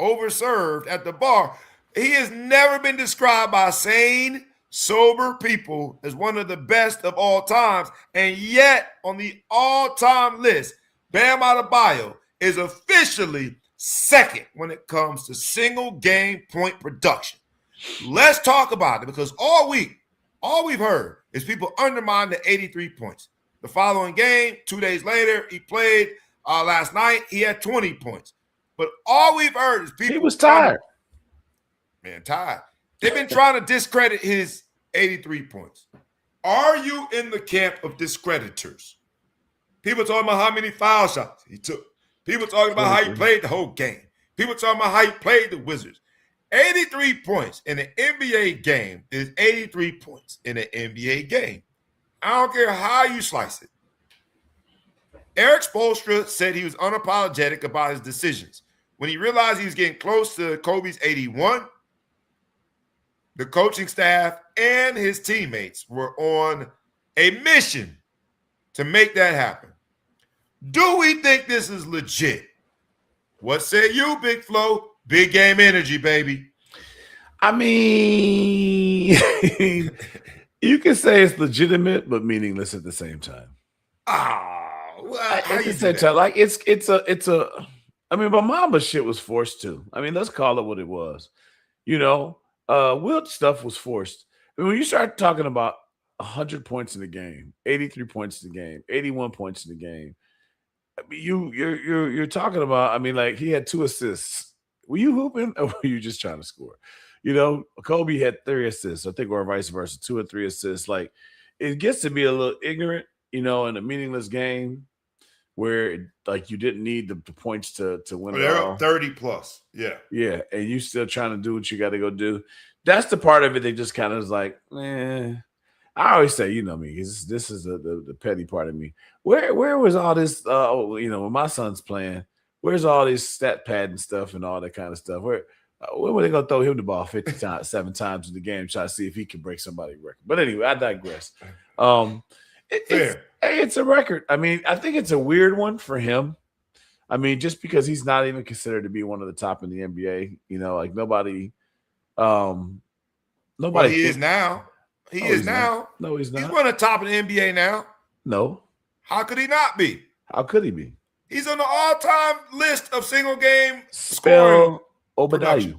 overserved at the bar. He has never been described by sane, sober people as one of the best of all times. And yet, on the all-time list, Bam Adebayo is officially second when it comes to single game point production. Let's talk about it, because all week, all we've heard is people undermine the 83 points. The following game, 2 days later, he played last night. He had 20 points. But all we've heard is people. He was tired. Tired. They've been trying to discredit his 83 points. Are you in the camp of discreditors? People talking about how many foul shots he took. People talking about how he played the whole game. People talking about how he played the Wizards. 83 points in an NBA game is 83 points in an NBA game. I don't care how you slice it. Eric Spoelstra said he was unapologetic about his decisions. When he realized he was getting close to Kobe's 81, the coaching staff and his teammates were on a mission to make that happen. Do we think this is legit? What say you, Big Flo? Big game energy, baby. I mean, you can say it's legitimate, but meaningless at the same time. At the same time, like it's a. I mean, but Mamba shit was forced too. I mean, let's call it what it was. You know, Wilt stuff was forced. I mean, when you start talking about 100 points in the game, 83 points in the game, 81 points in the game, I mean, you're talking about. I mean, like he had 2 assists. Were you hooping or were you just trying to score? You know, Kobe had 3 assists, I think, or vice versa, 2 or 3 assists. Like, it gets to be a little ignorant, you know, in a meaningless game where, like, you didn't need the points to win. They're up 30 plus. Yeah. Yeah. And you still trying to do what you got to go do. That's the part of it that just kind of is like, I always say, you know me, this is the petty part of me. Where was all this, you know, when my son's playing, where's all this stat pad and stuff and all that kind of stuff? When were they going to throw him the ball 7 times in the game, try to see if he can break somebody's record? But anyway, I digress. It's a record. I mean, I think it's a weird one for him. I mean, just because he's not even considered to be one of the top in the NBA. You know, like nobody. Well, he is now. He is now. No, he's not. He's one of the top in the NBA now. No. How could he not be? How could he be? He's on the all-time list of single game Spell Obadiah.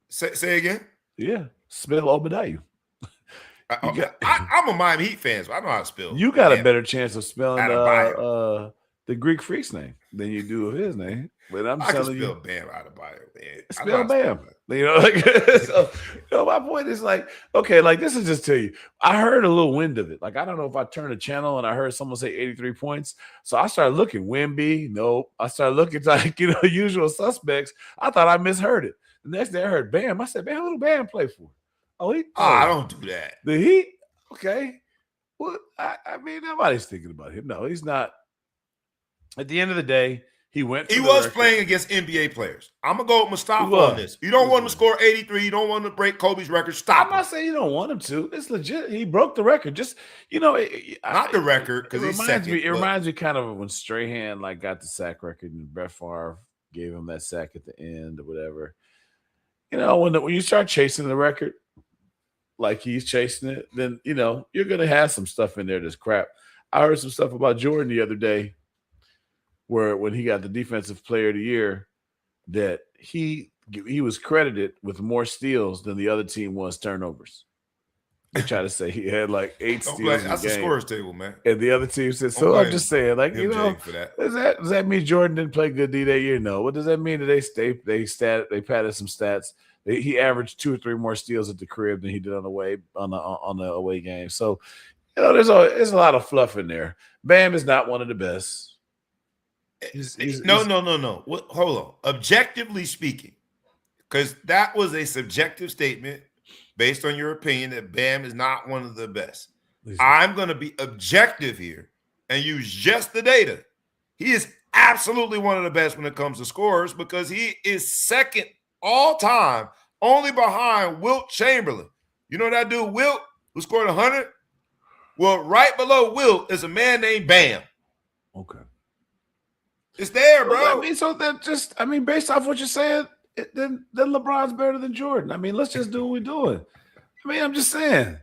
Say again? Yeah. Spell Obadiah. I'm a Miami Heat fan, so I know how to spell. You got a better chance of spelling the Greek freak's name than you do of his name. But I'm I can telling spell you, Bam out of bio, man. I know spell how to spell Bam. that. You know, like so, my point is like, okay, like this is just tell you, I heard a little wind of it. Like, I don't know if I turned the channel and I heard someone say 83 points. So I started looking, Wimby, nope. I started looking like, usual suspects. I thought I misheard it. The next day I heard Bam. I said, man, who did Bam play for? I don't do that. The Heat? Okay. Well, I mean, nobody's thinking about him. No, he's not. At the end of the day, he went. He was playing against NBA players. I'm gonna go with Mustafa on this. You don't want him to score 83. You don't want him to break Kobe's record. Stop. I'm not saying you don't want him to. It's legit. He broke the record. Just not the record because he's second. It reminds me kind of when Strahan like got the sack record and Brett Favre gave him that sack at the end or whatever. When you start chasing the record, like he's chasing it, then you're gonna have some stuff in there that's crap. I heard some stuff about Jordan the other day, where when he got the Defensive Player of the Year, that he was credited with more steals than the other team was turnovers. They try to say he had like 8 steals. That's the scorers table, man. And the other team said, so I'm just saying, like, does that mean Jordan didn't play good D that year? No. What does that mean? That they padded some stats. He averaged 2 or 3 more steals at the crib than he did on the away game. So, there's a lot of fluff in there. Bam is not one of the best. No. Hold on. Objectively speaking, because that was a subjective statement based on your opinion that Bam is not one of the best. I'm going to be objective here and use just the data. He is absolutely one of the best when it comes to scorers because he is second all time, only behind Wilt Chamberlain. You know that dude Wilt who scored 100? Well, right below Wilt is a man named Bam. Okay. It's there, bro. Based off what you're saying, then LeBron's better than Jordan. I mean, let's just do what we're doing. I mean, I'm just saying,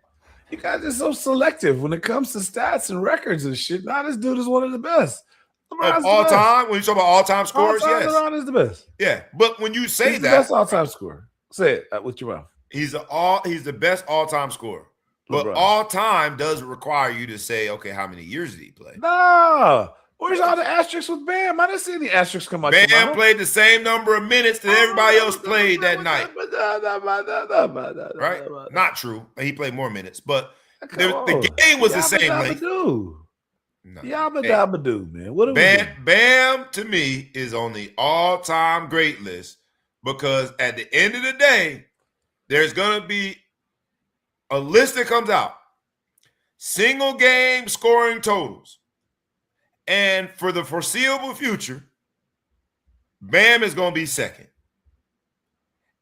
you guys are so selective when it comes to stats and records and shit. Now this dude is one of the best. Of all time, when you talk about all-time scorers, yes. LeBron is the best. Yeah, but when you say he's the best all-time scorer. Say it with your mouth. He's the best all-time scorer. But all-time doesn't require you to say, okay, how many years did he play? No. Where's all the asterisks with Bam? I didn't see any asterisks come out. Bam played the same number of minutes that everybody else played that night. Right? Not true. He played more minutes, but the game was the same length. Yabba dabba do, man. What Bam to me is on the all-time great list because at the end of the day, there's gonna be a list that comes out. Single game scoring totals. And for the foreseeable future, Bam is going to be second.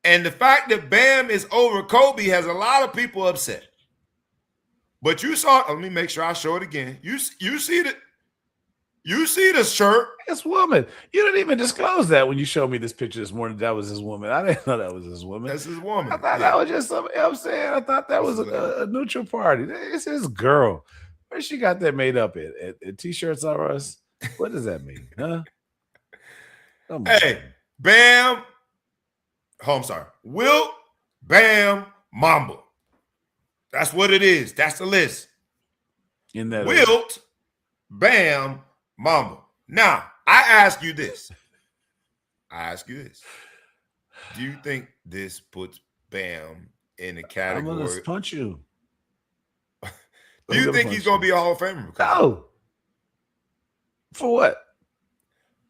And the fact that Bam is over Kobe has a lot of people upset. But you saw, let me make sure I show it again. You see the shirt. This woman. You didn't even disclose that when you showed me this picture this morning. That was his woman. I didn't know that was his woman. That's his woman. I thought that was just something. I'm saying. I thought that was a neutral party. It's his girl. Where she got that made up at T-shirts R Us? What does that mean, huh? Hey, Bam. Oh, I'm sorry. Wilt, Bam, Mamba. That's what it is. That's the list. In that Wilt, Bam, Mamba. Now, I ask you this. Do you think this puts Bam in the category? I'm gonna punch you. Do you think he's going to be a Hall of Famer? No. For what?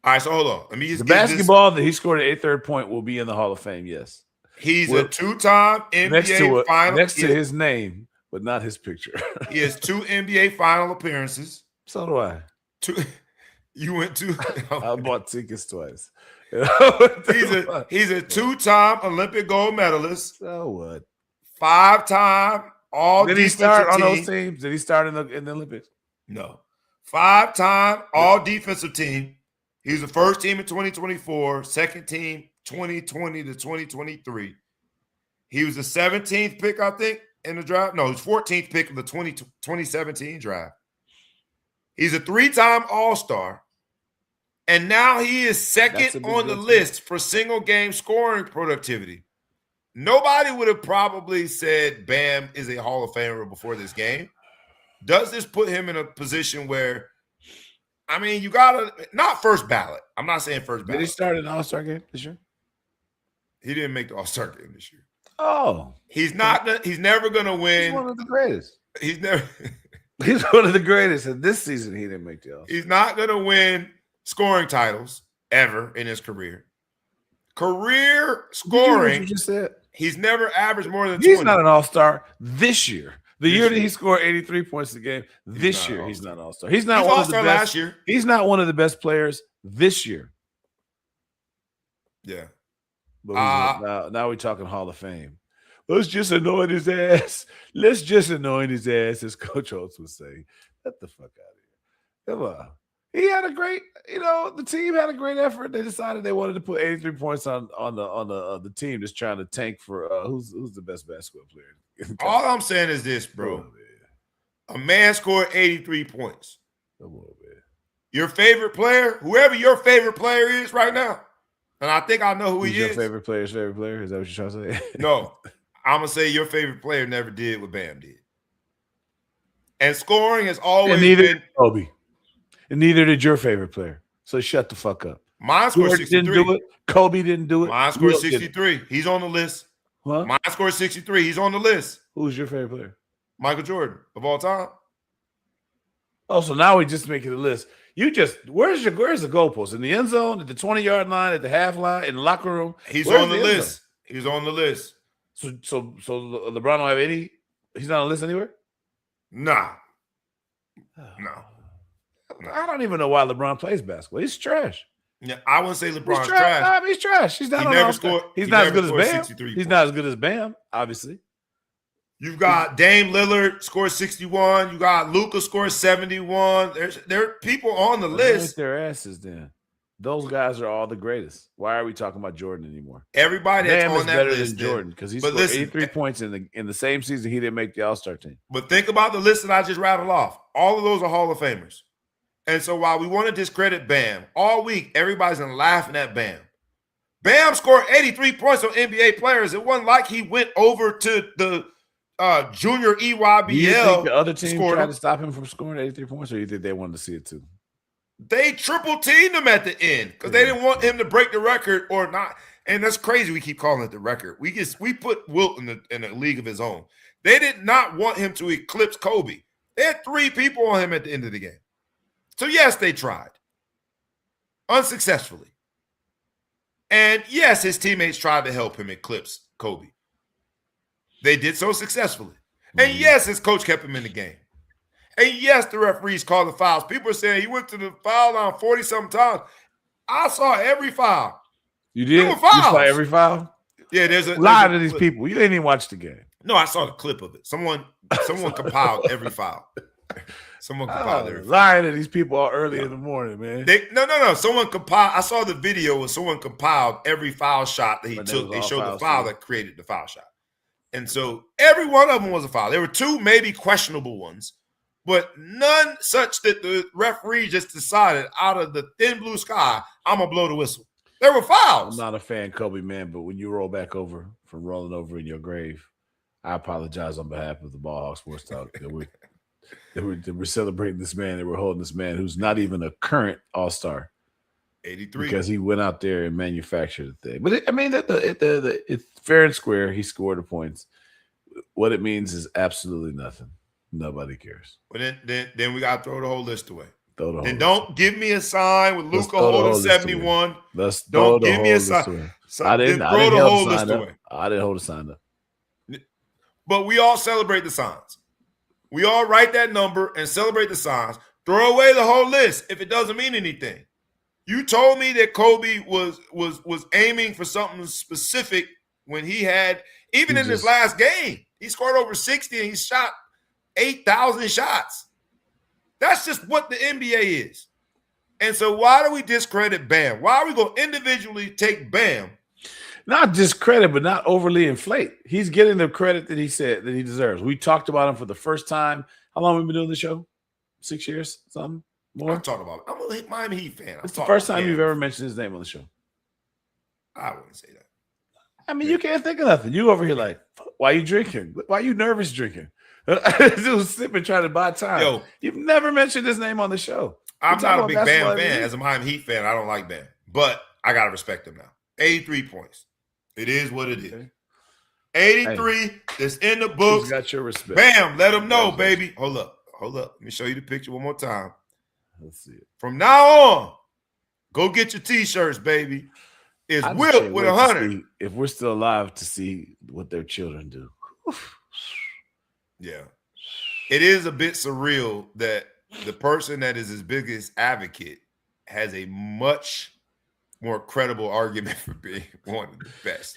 All right, so hold on. Let me the basketball that he scored at 8/3 point will be in the Hall of Fame, yes. He's a 2-time NBA final. Next to his name, but not his picture. He has 2 NBA final appearances. So do I. You went to? I bought tickets twice. He's a 2-time Olympic gold medalist. So what? 5-time all. Did he start on those teams? Did he start in the Olympics? No. 5-time all defensive team. He was the first team in 2024, second team 2020 to 2023. He was the 17th pick, I think, in the draft. No, he was 14th pick in the 2017 draft. He's a 3-time All-Star. And now he is second on the list for single game scoring productivity. Nobody would have probably said Bam is a Hall of Famer before this game. Does this put him in a position where I mean, you gotta not first ballot. I'm not saying first Did ballot. he start an All-Star game this year? He didn't make the All-Star game this year. Oh, He's not. He's never gonna win. he's one of the greatest. He's never. He's one of the greatest. And this season, he didn't make the All-Star. He's not gonna win scoring titles ever in his career. Career scoring. You just said He's never averaged more than 20. he's not an All-Star this year. The year that he scored 83 points a game, this year he's not an All-Star. He's not one of the best. Last year. He's not one of the best players this year. Yeah. But now we're talking Hall of Fame. Let's just anoint his ass. Let's just anoint his ass, as Coach Oates would say. Get the fuck out of here. Come on. He had a great, the team had a great effort. They decided they wanted to put 83 points on the team that's trying to tank for who's the best basketball player. All I'm saying is this, bro. A man scored 83 points. Come on, man. Your favorite player, whoever your favorite player is right now, and I think I know who he is. Your favorite player's favorite player? Is that what you're trying to say? No. I'm going to say your favorite player never did what Bam did. And scoring has always been Kobe. And neither did your favorite player. So shut the fuck up. Mine scored 63. Didn't do it. Kobe didn't do it. Mine scored 63. He's on the list. What? Mine scored 63. He's on the list. Who's your favorite player? Michael Jordan of all time. Oh, so now we just making a list. Where's the goalpost? In the end zone, at the 20-yard line, at the half line, in the locker room? He's on the list. He's on the list. So LeBron don't have any? He's not on the list anywhere? Nah. No. I don't even know why LeBron plays basketball. He's trash. Yeah, I wouldn't say LeBron's trash. trash. He's trash. He's not. He never scored. He's not as good as Bam. 63 He's not as good as Bam, obviously. You've got Dame Lillard scored 61. You got Luka scored 71. There are people on the list. Their asses then. Those guys are all the greatest. Why are we talking about Jordan anymore? Everybody that's Bam on is that better list, than Jordan, because he scored 83 points in the same season he didn't make the All-Star team. But think about the list that I just rattled off. All of those are Hall of Famers. And so while we want to discredit Bam, all week everybody's been laughing at Bam. Bam scored 83 points on NBA players. It wasn't like he went over to the junior EYBL. Do you think the other team tried to stop him from scoring 83 points, or you think they wanted to see it too? They triple teamed him at the end because they didn't want him to break the record or not. And that's crazy. We keep calling it the record. We put Wilt in a league of his own. They did not want him to eclipse Kobe. They had 3 people on him at the end of the game. So yes, they tried unsuccessfully. And yes, his teammates tried to help him eclipse Kobe. They did so successfully. And yes, his coach kept him in the game. And yes, the referees called the fouls. People are saying he went to the foul line 40-something times. I saw every foul. You did? You saw every foul? Yeah, there's a lot of these people. You didn't even watch the game. No, I saw the clip of it. Someone compiled every foul. Someone compiled every foul. Lying to these people all early in the morning, man. No. Someone compiled. I saw the video where someone compiled every foul shot that he took. They showed the foul that created the foul shot. And so every one of them was a foul. There were 2 maybe questionable ones, but none such that the referee just decided out of the thin blue sky, I'm going to blow the whistle. There were fouls. I'm not a fan, Kobe, man, but when you roll back over from rolling over in your grave, I apologize on behalf of the Ball Hawk Sports Talk that we're celebrating this man, that we're holding this man who's not even a current All-Star. 83. Because he went out there and manufactured the thing. But it's fair and square. He scored the points. What it means is absolutely nothing. Nobody cares. Well, then we got to throw the whole list away. Then don't give me a sign with Luka holding 71. Don't give me a sign. I didn't hold a sign up. But we all celebrate the signs. We all write that number and celebrate the signs. Throw away the whole list if it doesn't mean anything. You told me that Kobe was aiming for something specific when he had, even in his last game, he scored over 60 and he shot 8,000 shots. That's just what the NBA is. And so why do we discredit Bam? Why are we going to individually take Bam? Not discredit, but not overly inflate. He's getting the credit that he said that he deserves. We talked about him for the first time. How long have we been doing the show? 6 years? Something more? I'm talking about I'm a Miami Heat fan. It's the first time you've ever mentioned his name on the show. I wouldn't say that. I mean, you can't think of nothing. You over here like, why you drinking? Why you nervous drinking? Just sipping, trying to buy time. You've never mentioned his name on the show. I'm not a about big Bam basketball every fan. week. As a Miami Heat fan, I don't like Bam, but I gotta respect him now. 83 points. It is what it is. Okay. 83. That's in the He's books. got your respect. Bam. Let him know, Congratulations. baby. Hold up. Let me show you the picture one more time. Let's see it. From now on, go get your T-shirts, baby. It's I just Wilt can't with wait to 100. see if we're still alive to see what their children do. Yeah. It is a bit surreal that the person that is his biggest advocate has a much more credible argument for being one of the best.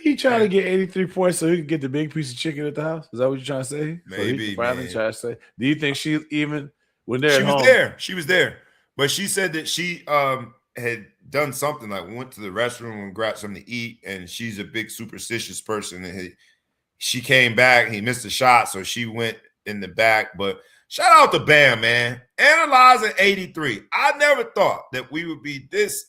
He trying to get 83 points so he can get the big piece of chicken at the house. Is that what you're trying to say? So he Maybe, can finally man. try to say. Do you think she even when they're She at was home? there. She was there. But she said that she had done something like went to the restroom and grabbed something to eat, and she's a big superstitious person. And she came back, he missed a shot, so she went in the back. But shout out to Bam, man. Analyzing 83. I never thought that we would be this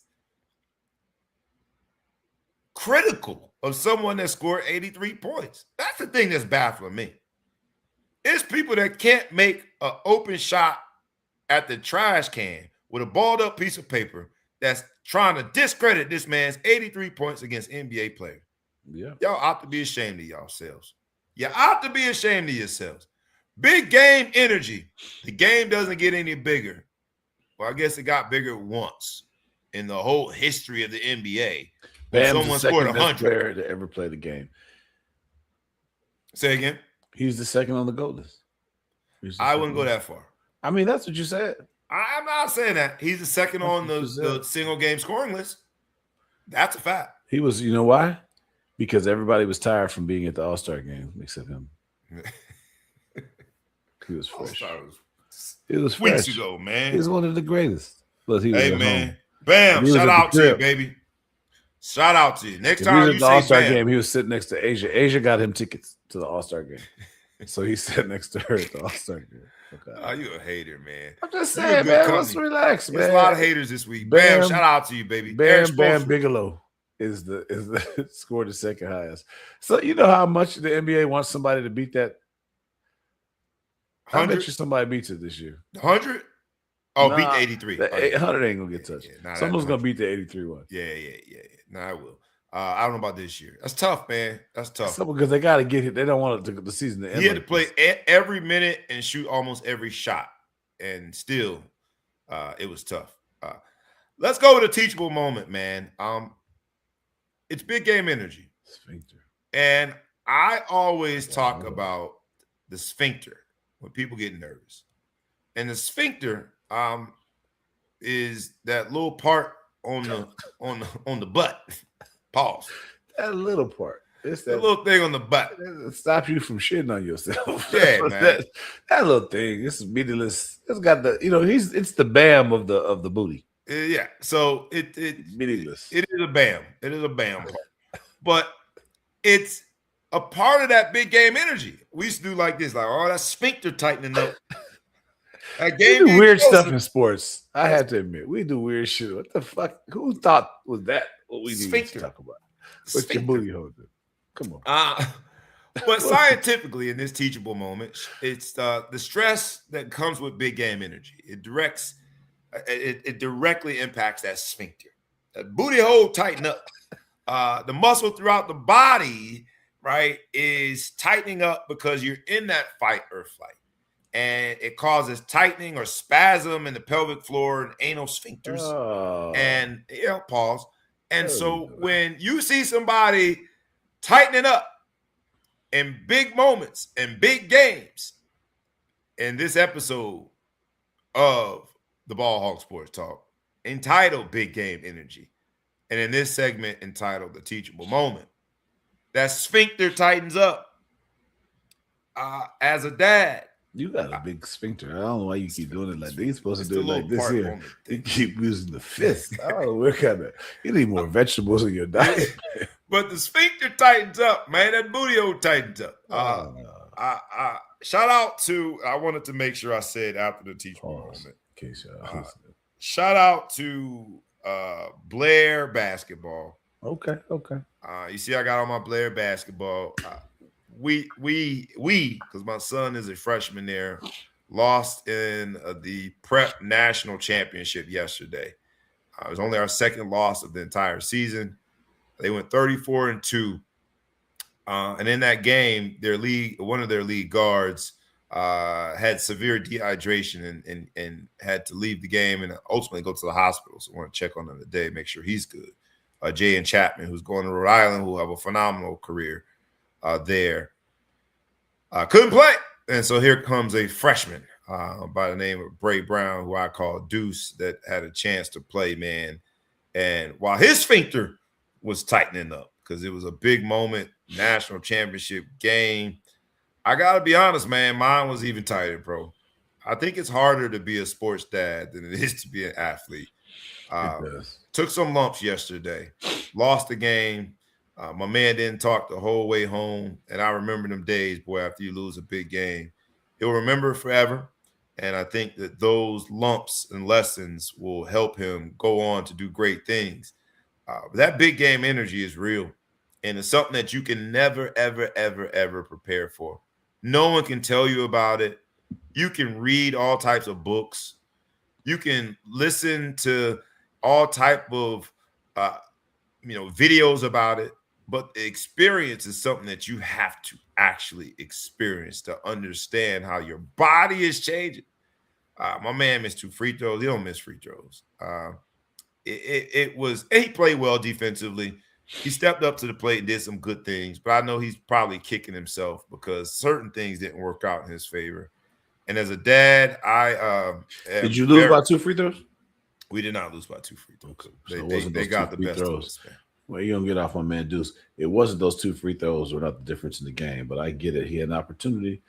critical of someone that scored 83 points. That's the thing that's baffling me. It's people that can't make an open shot at the trash can with a balled up piece of paper that's trying to discredit this man's 83 points against NBA players. Yeah. Y'all ought to be ashamed of yourselves. You ought to be ashamed of yourselves. Big game energy. The game doesn't get any bigger. Well, I guess it got bigger once in the whole history of the NBA. When Bam's someone the scored second best 100. player to ever play the game. Say again? He's the second on the GOAT list. I wouldn't go that far. I mean, that's what you said. I'm not saying that. He's the second on the single game scoring list. That's a fact. He was, you know why? Because everybody was tired from being at the All-Star game except him. He was fresh. It was fresh. Weeks ago, man. He was one of the greatest. But he was hey, at man. home. Bam. He was Shout at the out to you, crib. baby. Shout out to you. Next If he was time at you the say All-Star Bam. game, he was sitting next to Asia. Asia got him tickets to the All-Star game. So he sat next to her at the All-Star game. Okay. Oh, you a hater, man. I'm just You a saying, good man. company. Let's relax, man. There's a lot of haters this week. Bam. Bam. Shout out to you, baby. Bam Bigelow is the scored the second highest. So you know how much the NBA wants somebody to beat that. I bet 100. you somebody beats it this year. 100? Oh, Nah, beat the 83. The 800 ain't gonna get touched. Someone's gonna beat the 83 one. Yeah. No, I will. I don't know about this year. That's tough, man. That's tough. Because they got to get it. They don't want the season to end. He had to play every minute and shoot almost every shot, and still, it was tough. Let's go with a teachable moment, man. It's big game energy, Sphincter. and I always talk about the sphincter when people get nervous, and the sphincter is that little part on the butt. Pause. That little part. It's The that little thing on the butt. it stops you from shitting on yourself. Yeah, man. That little thing. It's meaningless. It's got the it's the bam of the booty. Yeah. So it Meaningless. It is a bam. It is a bam. But it's a part of that big game energy. We used to do like this, like, oh, that's sphincter tightening up. That We game do weird closer. stuff in sports. I have to admit, we do weird shit. What the fuck? Who thought was that what we need Sphincter. to talk about? What's your booty hole do? Come on. But scientifically, in this teachable moment, it's the stress that comes with big game energy. It directly impacts that sphincter. That booty hole tighten up. The muscle throughout the body, right, is tightening up because you're in that fight or flight. And it causes tightening or spasm in the pelvic floor and anal sphincters. And, pause. And so when you see somebody tightening up in big moments and big games, in this episode of the Ball Hawk Sports Talk, entitled Big Game Energy, and in this segment entitled The Teachable Moment, that sphincter tightens up. As a dad, you got a big sphincter. I don't know why you keep doing it like that. You're supposed to do it the like this little here. part on the You thing. keep using the fist. I don't know where kind of you need more vegetables in your diet. But the sphincter tightens up, man. That booty hole tightens up. Shout out to, I wanted to make sure I said after the teachable moment. In case y'all Shout out to Blair basketball. Okay. You see, I got on my Blair basketball. We, because my son is a freshman there. lost in the Prep National Championship yesterday. It was only our second loss of the entire season. They went 34-2. And in that game, one of their league guards had severe dehydration and had to leave the game and ultimately go to the hospital. So I want to check on him today, make sure he's good. Jay and Chapman, who's going to Rhode Island, who have a phenomenal career there, couldn't play. And so here comes a freshman by the name of Bray Brown, who I call Deuce, that had a chance to play, man. And while his sphincter was tightening up, because it was a big moment, national championship game, I got to be honest, man, mine was even tighter, bro. I think it's harder to be a sports dad than it is to be an athlete. Took some lumps yesterday, lost the game. My man didn't talk the whole way home. And I remember them days, boy, after you lose a big game. He'll remember forever. And I think that those lumps and lessons will help him go on to do great things. That big game energy is real. And it's something that you can never, ever, ever, ever prepare for. No one can tell you about it. You can read all types of books. You can listen to all type of videos about it. But the experience is something that you have to actually experience to understand how your body is changing. My man missed 2 free throws. He don't miss free throws. He played well defensively. He stepped up to the plate and did some good things, but I know he's probably kicking himself because certain things didn't work out in his favor. And as a dad, did you lose by 2 free throws? We did not lose by 2 free throws. So they got the best of us, man. Well, you don't get off on man Deuce. It wasn't those 2 free throws were not the difference in the game, but I get it. He had an opportunity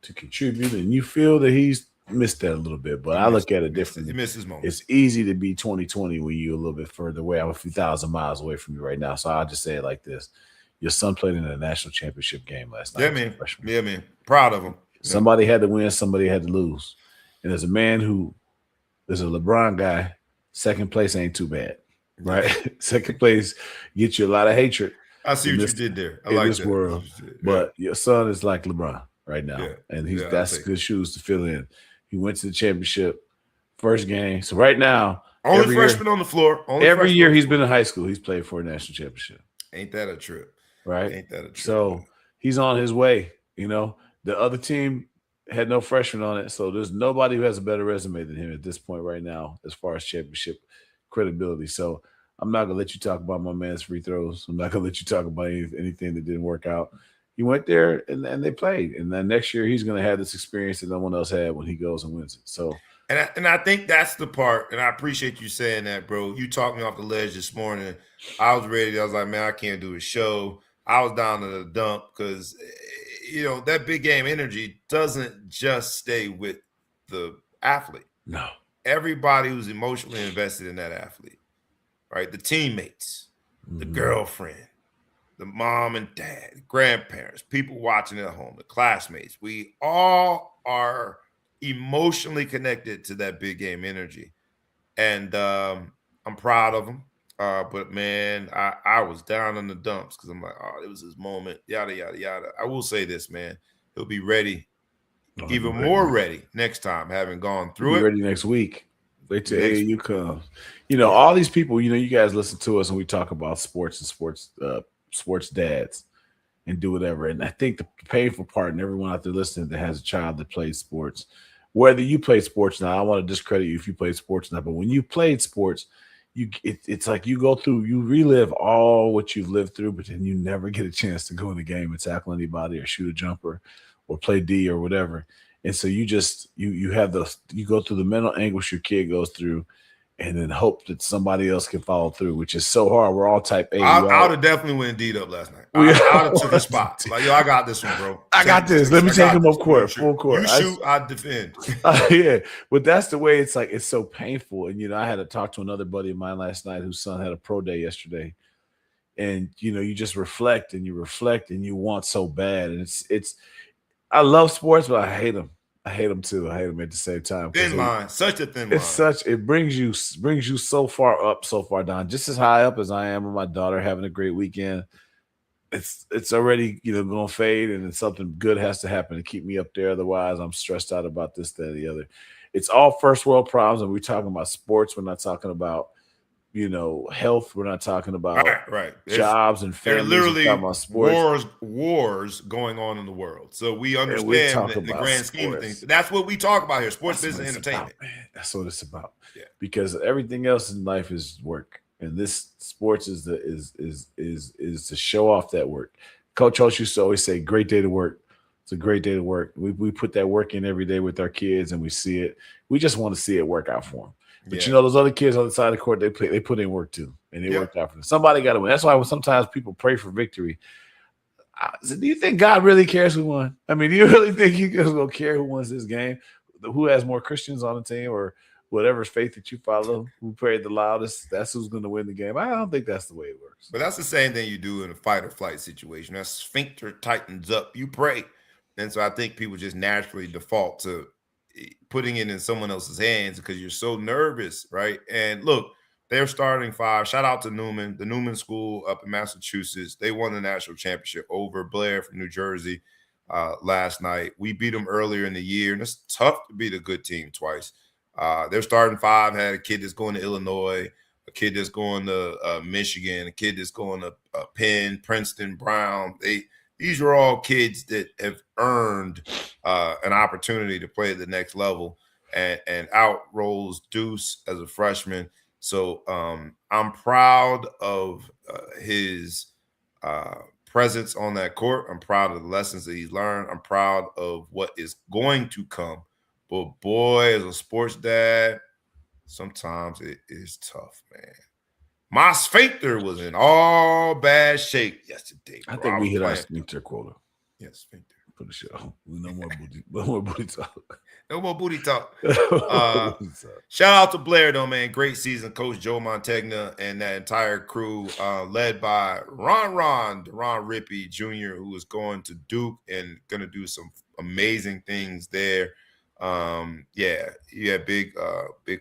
to contribute, and you feel that he's missed that a little bit. But I look at it differently. He missed his moment. It's easy to be 2020 when you're a little bit further away. I'm a few thousand miles away from you right now, so I'll just say it like this. Your son played in a national championship game last night. Yeah, man. Proud of him. Somebody had to win, somebody had to lose. And as a man who is a LeBron guy, second place ain't too bad. Right, second place gets you a lot of hatred. I see what you did there. I like this that. world, but your son is like LeBron right now, and that's good shoes to fill in. He went to the championship first game, so right now, only freshman on the floor. Every year he's been in high school, he's played for a national championship. Ain't that a trip? Right? Ain't that a trip? So he's on his way. You know, the other team had no freshman on it, so there's nobody who has a better resume than him at this point right now, as far as championship credibility. So I'm not gonna let you talk about my man's free throws. I'm not gonna let you talk about anything that didn't work out. He went there and they played, and then next year he's gonna have this experience that no one else had when he goes and wins it. So, and I think that's the part, and I appreciate you saying that, bro. You talked me off the ledge this morning. I was ready. I was like, man, I can't do a show. I was down to the dump because that big game energy doesn't just stay with the athlete. No. Everybody who's emotionally invested in that athlete, right? The teammates, the girlfriend, the mom and dad, the grandparents, people watching at home, the classmates. We all are emotionally connected to that big game energy. And I'm proud of them. But, man, I was down in the dumps because I'm like, oh, it was his moment, yada, yada, yada. I will say this, man. He'll be ready. Even more ready next time, having gone through it. Ready next week. Wait till AAU comes. All these people, you guys listen to us and we talk about sports and sports dads and do whatever. And I think the painful part, and everyone out there listening that has a child that plays sports, whether you play sports now, I don't want to discredit you if you played sports now, but when you played sports, it's like you go through, you relive all what you've lived through, but then you never get a chance to go in the game and tackle anybody or shoot a jumper or play D or whatever. And so you just you go through the mental anguish your kid goes through, and then hope that somebody else can follow through, which is so hard. We're all type A. I would have definitely went D up last night. I would have took a spot. Like, I got this one, bro. I got this. Let me take him up court, full court. You shoot, I defend. Yeah, but that's the way it's like. It's so painful. And I had to talk to another buddy of mine last night whose son had a pro day yesterday, and you just reflect and you want so bad, and it's. I love sports, but I hate them. I hate them too. I hate them at the same time. Thin line, such a thin line. It brings you so far up, so far down. Just as high up as I am with my daughter having a great weekend. it's already going to fade, and then something good has to happen to keep me up there. Otherwise, I'm stressed out about this, that, and the other. It's all first world problems, and we're talking about sports. We're not talking about health. We're not talking about Right, right. jobs and There are families. We're talking literally about sports, wars going on in the world. So we and we understand talk that in the about grand scheme of things. sports. That's what we talk about here: sports, That's what business, it's about, entertainment. man. That's what it's about. Yeah, Because everything else in life is work, and this sports is to show off that work. Coach Host used to always say, "Great day to work." It's a great day to work. We put that work in every day with our kids, and we see it. We just want to see it work out for them. But yeah, those other kids on the side of the court, they put in work too, and it yep. worked out for them. Somebody got to win. That's why when sometimes people pray for victory, do you think God really cares who won? I mean, do you really think He going to care who wins this game? Who has more Christians on the team, or whatever faith that you follow? Who prayed the loudest? That's who's going to win the game. I don't think that's the way it works. But that's the same thing you do in a fight or flight situation. That sphincter tightens up. You pray, and so I think people just naturally default to putting it in someone else's hands because you're so nervous, right? And look, they're starting five. Shout out to Newman, the Newman School up in Massachusetts. They won the national championship over Blair from New Jersey last night. We beat them earlier in the year, and it's tough to beat a good team twice. They're starting five. Had a kid that's going to Illinois, a kid that's going to Michigan, a kid that's going to Penn, Princeton, Brown. These are all kids that have earned an opportunity to play at the next level, and out rolls Deuce as a freshman. So I'm proud of his presence on that court. I'm proud of the lessons that he's learned. I'm proud of what is going to come. But boy, as a sports dad, sometimes it is tough, man. My sphincter was in all bad shape yesterday, bro. I think we hit our playing. sphincter quota. Yes, sphincter. For the show. No more booty. No more booty talk. No more booty talk. Shout out to Blair, though, man. Great season. Coach Joe Montegna and that entire crew, led by Deron Rippey Jr., who is going to Duke and going to do some amazing things there. Yeah, you have big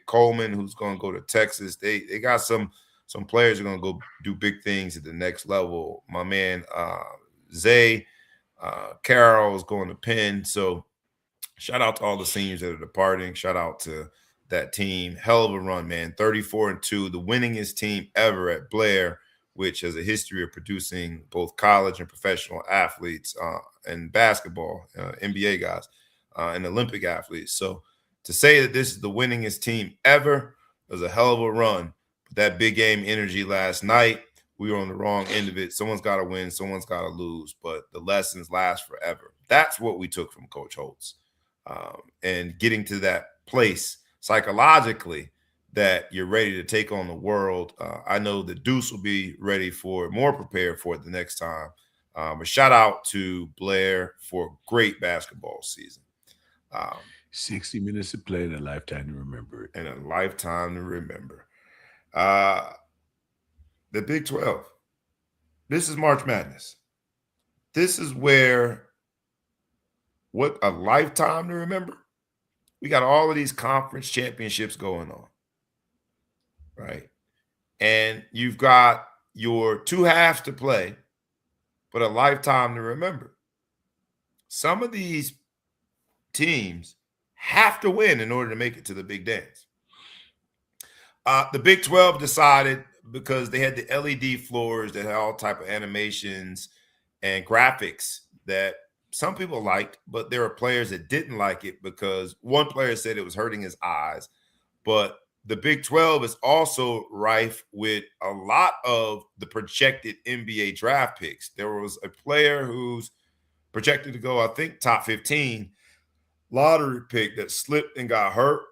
Coleman, who's going to go to Texas. They got some players who are going to go do big things at the next level. My man Zay Carroll is going to Penn. So shout out to all the seniors that are departing. Shout out to that team. Hell of a run, man. 34-2, the winningest team ever at Blair, which has a history of producing both college and professional athletes and basketball, NBA guys, and Olympic athletes. So to say that this is the winningest team ever was a hell of a run. But that big game energy last night, we were on the wrong end of it. Someone's got to win. Someone's got to lose. But the lessons last forever. That's what we took from Coach Holtz. And getting to that place psychologically that you're ready to take on the world. I know the Deuce will be ready for it, more prepared for it the next time. But shout out to Blair for a great basketball season. 60 minutes to play and a lifetime to remember it. And a lifetime to remember. The Big 12. This is March Madness. This is where, what a lifetime to remember. We got all of these conference championships going on, right? And you've got your two halves to play, but a lifetime to remember. Some of these teams have to win in order to make it to the big dance. The Big 12 decided, because they had the LED floors that had all type of animations and graphics that some people liked, but there were players that didn't like it because one player said it was hurting his eyes. But the Big 12 is also rife with a lot of the projected NBA draft picks. There was a player who's projected to go, I think, top 15 lottery pick that slipped and got hurt.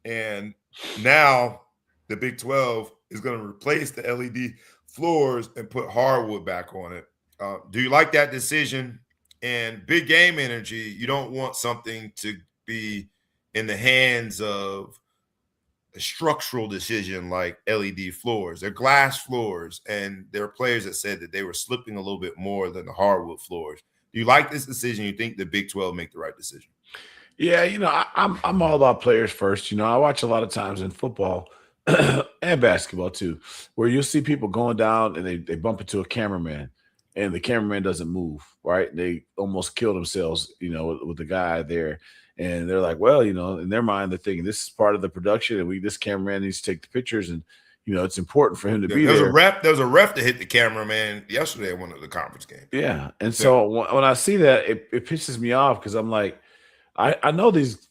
And now the Big 12 is going to replace the LED floors and put hardwood back on it. Do you like that decision? And big game energy, you don't want something to be in the hands of a structural decision like LED floors. They're glass floors, and there are players that said that they were slipping a little bit more than the hardwood floors. Do you like this decision? You think the Big 12 make the right decision? Yeah, I'm all about players first. I watch a lot of times in football and basketball too, where you'll see people going down and they bump into a cameraman, and the cameraman doesn't move, right? They almost kill themselves, with the guy there. And they're like, well, in their mind, they're thinking this is part of the production, and this cameraman needs to take the pictures, and it's important for him to be There's a there. ref. There's a ref that hit the cameraman yesterday at one of the conference games. Yeah. And Yeah. so when I see that, it pisses me off because I'm like, I know these,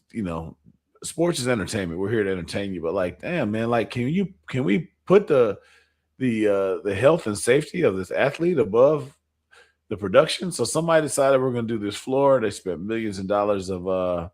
sports is entertainment. We're here to entertain you, but like, damn, man, like, can we put the health and safety of this athlete above the production? So somebody decided we're going to do this floor. They spent millions of dollars of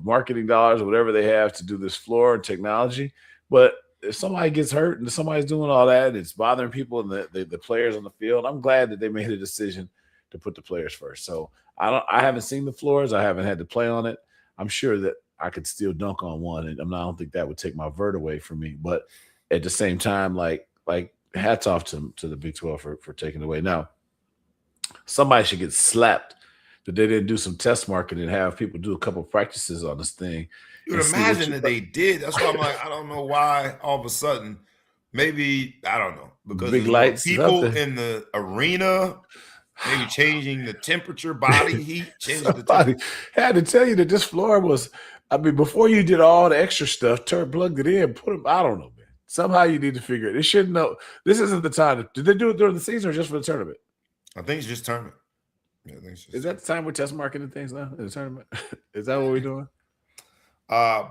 marketing dollars or whatever they have to do this floor and technology. But if somebody gets hurt and somebody's doing all that, it's bothering people and the players on the field. I'm glad that they made a decision to put the players first. So I haven't seen the floors. I haven't had to play on it. I'm sure that I could still dunk on one, and I don't think that would take my vert away from me. But at the same time, like hats off to the Big 12 for taking it away. Now, somebody should get slapped that they didn't do some test marketing and have people do a couple practices on this thing. You would imagine that they did. That's why I'm like, I don't know why all of a sudden, maybe, I don't know, because big lights, people in the arena, maybe changing the temperature, body heat, changing the temperature. Had to tell you that this floor was, before you did all the extra stuff, plugged it in, put them, I don't know, man. Somehow you need to figure it. They shouldn't know. This isn't the time. Did they do it during the season or just for the tournament? I think it's just tournament. Yeah, is that the time we're test marketing things now in the tournament? Is that what we're doing?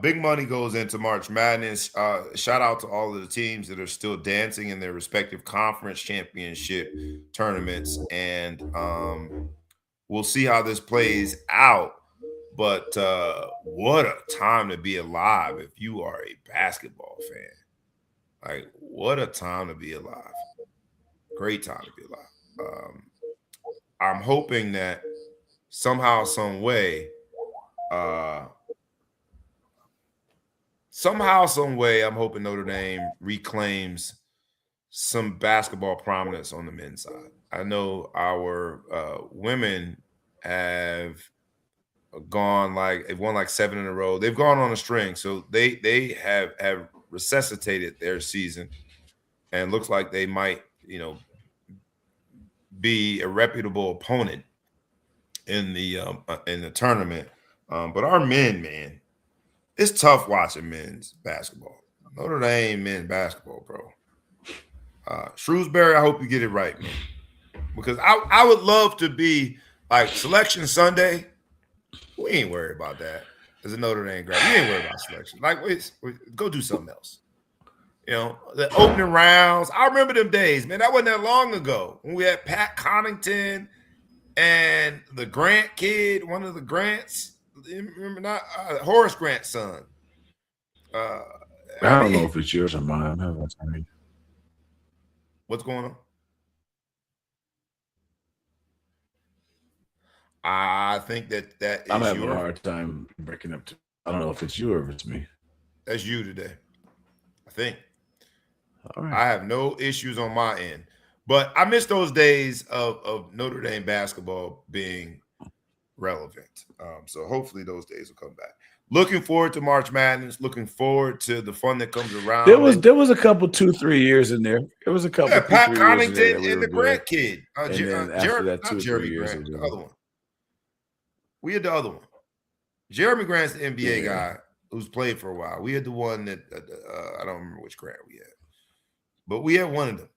Big money goes into March Madness. Shout out to all of the teams that are still dancing in their respective conference championship tournaments. And we'll see how this plays out. But what a time to be alive if you are a basketball fan. Like, what a time to be alive. Great time to be alive. I'm hoping that somehow, some way, I'm hoping Notre Dame reclaims some basketball prominence on the men's side. I know our women have they've won like 7 in a row. They've gone on a string, so they have resuscitated their season, and looks like they might, be a reputable opponent in the tournament. But our men, man, it's tough watching men's basketball. Notre Dame men's basketball, bro. Shrewsbury, I hope you get it right, man. Because I would love to be like Selection Sunday. We ain't worried about that. As a Notre Dame grad, we ain't worried about selection. Like, wait, go do something else. The opening rounds. I remember them days, man. That wasn't that long ago when we had Pat Connaughton and the Grant kid, one of the Grants. Remember not Horace Grant's son. I don't know if it's yours or mine. What's going on? I think that is I'm having a hard time breaking up. I don't know if it's you or if it's me. That's you today, I think. All right. I have no issues on my end, but I miss those days of Notre Dame basketball being relevant. So hopefully those days will come back. Looking forward to March Madness. Looking forward to the fun that comes around. There was a couple 2-3 years in there. There was a couple. Yeah, Pat Connaughton and the Grant kid. After that, 2-3 years Grant, the other one. We had the other one. Jeremy Grant's the NBA guy who's played for a while. We had the one that I don't remember which Grant we had, but we had one of them.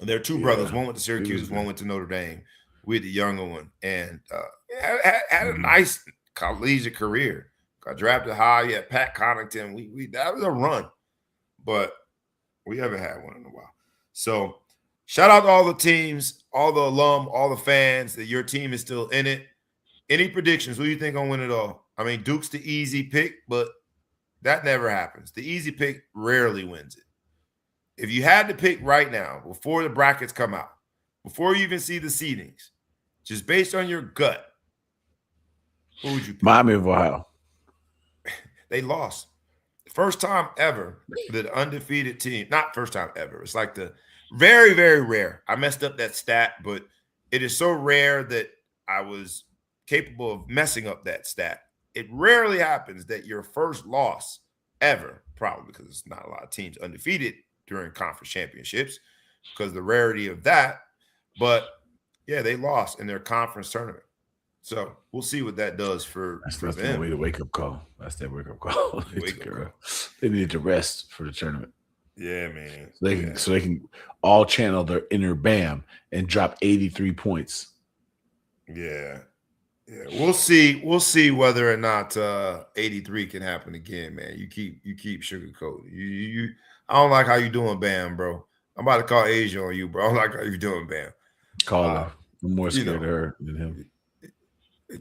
And there are two brothers. One went to Syracuse, one went to Notre Dame. We had the younger one, and had a nice collegiate career. Got drafted high. Yeah, Pat Connaughton. We that was a run, but we haven't had one in a while. So shout out to all the teams, all the alum, all the fans that your team is still in it. Any predictions? Who do you think gonna win it all? I mean, Duke's the easy pick, but that never happens. The easy pick rarely wins it. If you had to pick right now, before the brackets come out, before you even see the seedings, just based on your gut, who would you pick? Miami of Ohio. They lost. First time ever that undefeated team. Not first time ever. It's like the very, very rare. I messed up that stat, but it is so rare that I was capable of messing up that stat. It rarely happens that your first loss ever, probably because it's not a lot of teams undefeated during conference championships, because the rarity of that. But yeah, they lost in their conference tournament. So we'll see what that does for That's the them. way to wake up call. That's that wake up call. Wake up call. They needed to rest for the tournament. Yeah, man. So they can all channel their inner Bam and drop 83 points. Yeah. Yeah. We'll see. We'll see whether or not 83 can happen again, man. You keep sugarcoating. You I don't like how you doing, Bam, bro. I'm about to call Asia on you, bro. I don't like how you doing, Bam. Call her. I'm more scared of her than him.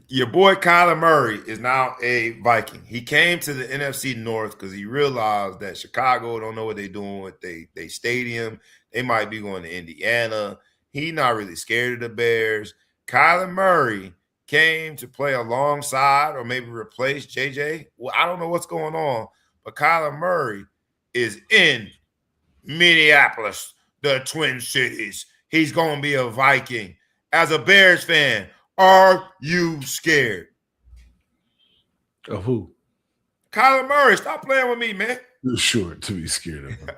Your boy Kyler Murray is now a Viking. He came to the NFC North because he realized that Chicago don't know what they're doing with they stadium. They might be going to Indiana. He not really scared of the Bears. Kyler Murray came to play alongside or maybe replace JJ. Well, I don't know what's going on, but Kyler Murray is in Minneapolis, the Twin Cities. He's going to be a Viking. As a Bears fan, are you scared? Of who? Kyler Murray. Stop playing with me, man. You're sure to be scared of him.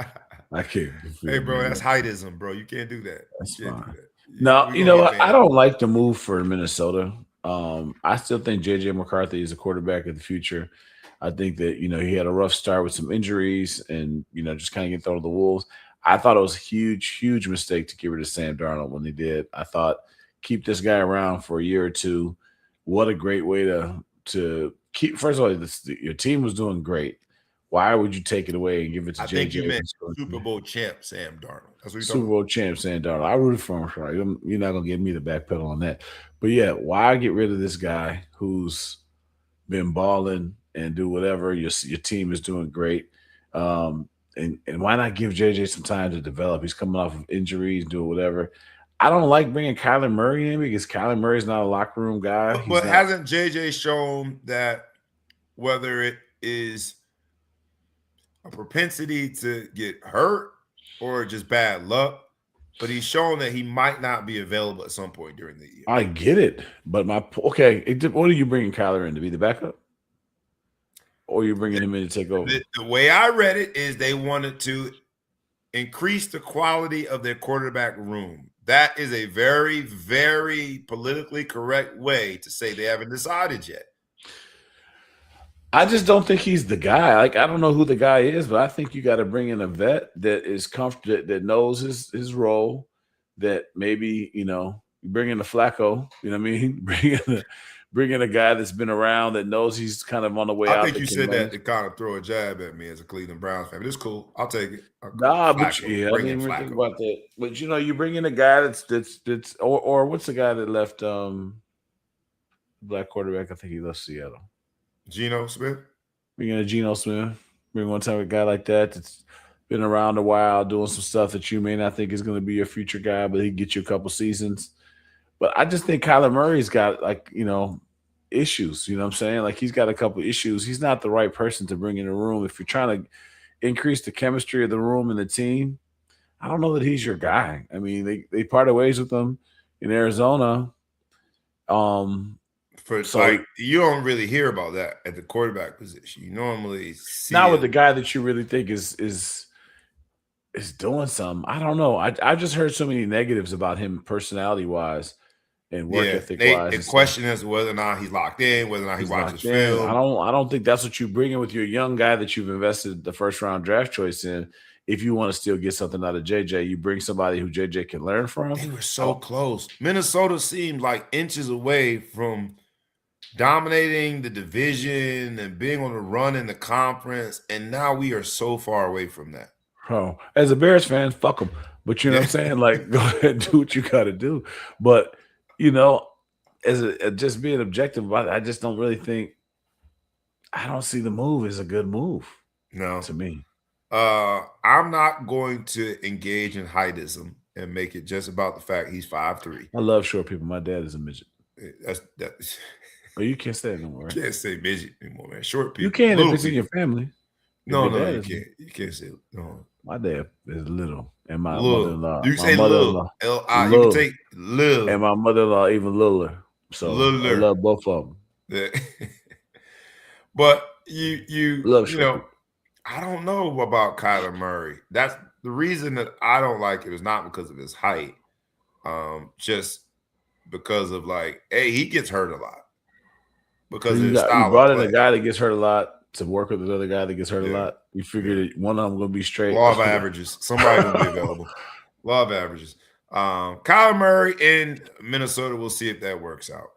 I can't. Hey, bro, that's heightism, bro. You can't do that. That's fine. Do that. No, you know what? I don't like the move for Minnesota. I still think JJ McCarthy is a quarterback of the future. I think that, he had a rough start with some injuries and, just kind of get thrown to the wolves. I thought it was a huge, huge mistake to get rid of Sam Darnold when they did. I thought, keep this guy around for a year or two. What a great way to keep. First of all, your team was doing great. Why would you take it away and give it to JJ? I think you meant Super Bowl champ Sam Darnold. That's what you're Super Bowl champ Sam Darnold. I rooted for him. You're not gonna get me the backpedal on that. But yeah, why get rid of this guy who's been balling and do whatever? Your team is doing great. And why not give JJ some time to develop? He's coming off of injuries, doing whatever. I don't like bringing Kyler Murray in because Kyler Murray's not a locker room guy. But hasn't JJ shown that whether it is a propensity to get hurt or just bad luck, but he's shown that he might not be available at some point during the year? I get it, but what are you bringing Kyler in to be the backup? Or you're bringing him in to take over? The way I read it is they wanted to increase the quality of their quarterback room. That is a very, very politically correct way to say they haven't decided yet. I just don't think he's the guy. Like, I don't know who the guy is, but I think you got to bring in a vet that is comfortable, that knows his role, that maybe, you bring in a Flacco, you know what I mean? Bring in a guy that's been around that knows he's kind of on the way out. I think you said that to kind of throw a jab at me as a Cleveland Browns fan. But it's cool. I'll take it. Nah, but I didn't even think about that. But you bring in a guy that's or what's the guy that left black quarterback? I think he left Seattle. Geno Smith. Bring in a Geno Smith. Bring one time a guy like that that's been around a while, doing some stuff that you may not think is going to be your future guy, but he get you a couple seasons. But I just think Kyler Murray's got issues. You know what I'm saying? Like, he's got a couple issues. He's not the right person to bring in a room. If you're trying to increase the chemistry of the room and the team, I don't know that he's your guy. I mean, they parted ways with him in Arizona. You don't really hear about that at the quarterback position. You normally see not with the guy that you really think is doing something. I don't know. I just heard so many negatives about him personality wise and work ethic wise. The question is whether or not he's locked in, whether or not he watches film. I don't think that's what you bring in with your young guy that you've invested the first round draft choice in. If you want to still get something out of JJ, you bring somebody who JJ can learn from. They were so close. Minnesota seemed like inches away from dominating the division and being on the run in the conference, and now we are so far away from that. Oh, as a Bears fan, fuck them. But you know what I'm saying? Like, go ahead and do what you got to do. But, just being objective about it, I just don't really think – I don't see the move as a good move. No. To me. I'm not going to engage in heightism and make it just about the fact he's 5'3". I love short people. My dad is a midget. That's Oh, you can't say it no more. You can't say midget anymore, man. Short people. You can if it's in your family. No, you can't. You can't say no. My dad is little, and my little. mother-in-law. You say little. L-I. You can take little. And my mother-in-law even littler. So littler. I love both of them. Yeah. But you love you know, I don't know about Kyler Murray. That's the reason that I don't like it is not because of his height, just because of like, hey, he gets hurt a lot So because of his you style of brought in a play. guy that gets hurt a lot to work with another guy that gets hurt a Yeah, lot. You yeah. figured that one of them gonna be straight. Law of averages. Somebody gonna be available. Law of averages. Kyler Murray in Minnesota. We'll see if that works out.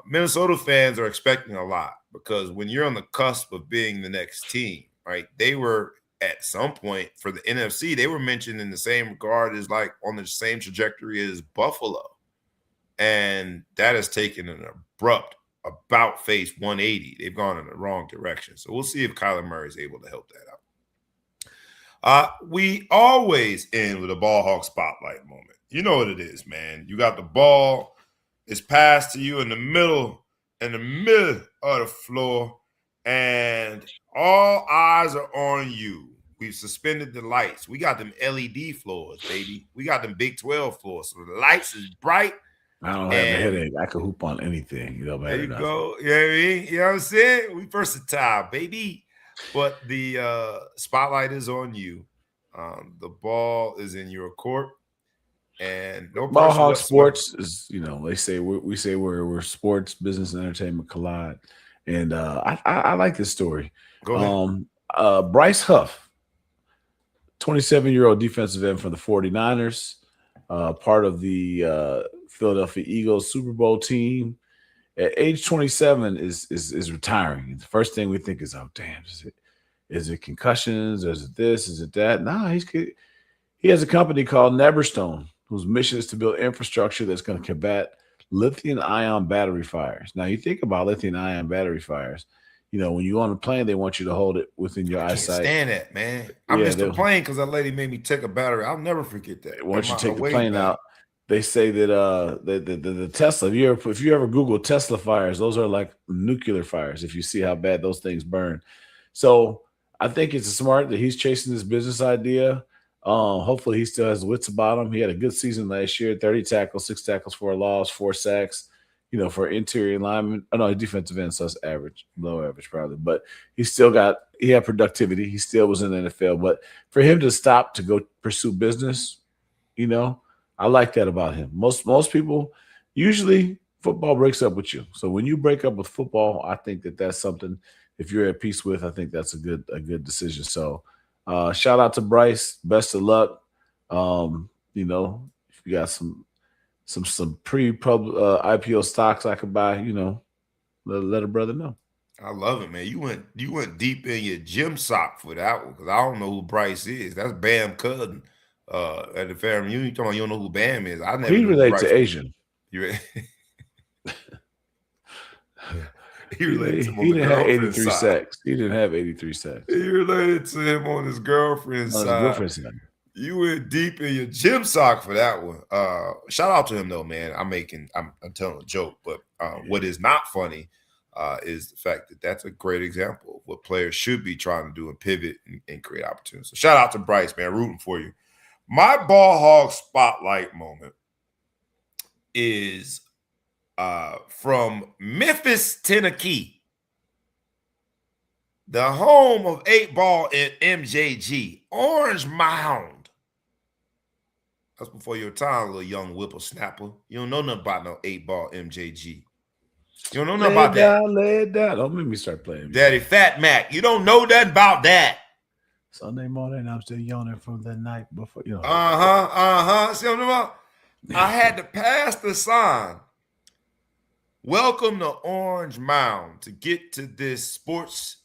Minnesota fans are expecting a lot because when you're on the cusp of being the next team, right? They were at some point for the NFC, they were mentioned in the same regard as like on the same trajectory as Buffalo. And that has taken an abrupt about face 180. They've gone in the wrong direction. So we'll see if Kyler Murray is able to help that out. We always end with a ball hawk spotlight moment. You know what it is, man. You got the ball, it's passed to you in the middle of the floor, and all eyes are on you. We've suspended the lights. We got them LED floors, baby. We got them Big 12 floors. So the lights is bright. I don't have a And headache. I can hoop on anything. It don't there matter you nothing. go. You know what I mean? You know what I'm saying? We versatile, baby. But the spotlight is on you. The ball is in your court, and no Ball pressure Hawk whatsoever. Sports is, they say we say we're sports, business, and entertainment collide, and I like this story. Go ahead. Bryce Huff, 27-year-old defensive end for the 49ers, part of the Philadelphia Eagles Super Bowl team. At age 27 is retiring. The first thing we think is, oh damn, is it concussions? Is it this? Is it that? No, he has a company called Neverstone, whose mission is to build infrastructure that's going to combat lithium-ion battery fires. Now, you think about lithium-ion battery fires. When you're on a plane, they want you to hold it within your I can't eyesight. stand that, man. I Yeah, missed the plane because that lady made me take a battery. I'll never forget that. once you take the Away plane back. out, they say that the Tesla. If you ever Google Tesla fires, those are like nuclear fires. If you see how bad those things burn, so I think it's smart that he's chasing this business idea. Hopefully, he still has wits about him. He had a good season last year: 30 tackles, 6 tackles for a loss, 4 sacks. For interior lineman. Oh no, defensive end, so it's average, low average probably. But he had productivity. He still was in the NFL. But for him to stop to go pursue business, you know, I like that about him. Most people usually football breaks up with you. So when you break up with football, I think that's something. If you're at peace with, I think that's a good decision. So shout out to Bryce. Best of luck. If you got some pre-pub IPO stocks I could buy, let a brother know. I love it, man. You went deep in your gym sock for that one because I don't know who Bryce is. That's Bam cousin at the family. You talking about you don't know who Bam is? I never He knew who relates Bryce to was. Asian. You he He, related to him on he the didn't have girlfriend 83 side. sacks. He didn't have 83 sacks. He related to him on his girlfriend On his side. girlfriend's side. You went deep in your gym sock for that one. Shout out to him though, man. I'm telling a joke, but what is not funny is the fact that that's a great example of what players should be trying to do and pivot and create opportunities. So shout out to Bryce, man, rooting for you. My ball hog spotlight moment is from Memphis, Tennessee, the home of 8-Ball and MJG, Orange Mound. That's before your time, little young whippersnapper. You don't know nothing about no 8-Ball MJG. You don't know nothing about that. Lay it down. Don't make me start playing. Daddy Fat Mac. You don't know nothing about that. Sunday morning, I'm still yawning from the night before. See what I'm talking about? I had to pass the sign. Welcome to Orange Mound to get to this sports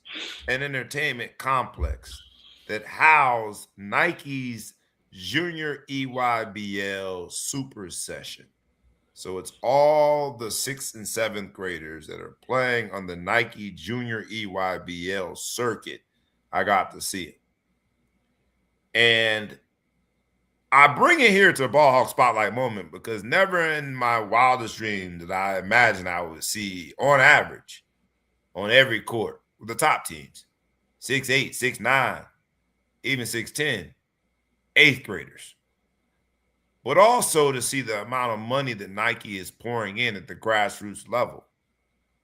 and entertainment complex that housed Nike's Junior EYBL Super Session. So it's all the 6th and 7th graders that are playing on the Nike Junior EYBL circuit. I got to see it. And I bring it here to a ball hawk spotlight moment because never in my wildest dream did I imagine I would see, on average, on every court, with the top teams, 6'8", 6'9", even 6'10", 8th graders. But also to see the amount of money that Nike is pouring in at the grassroots level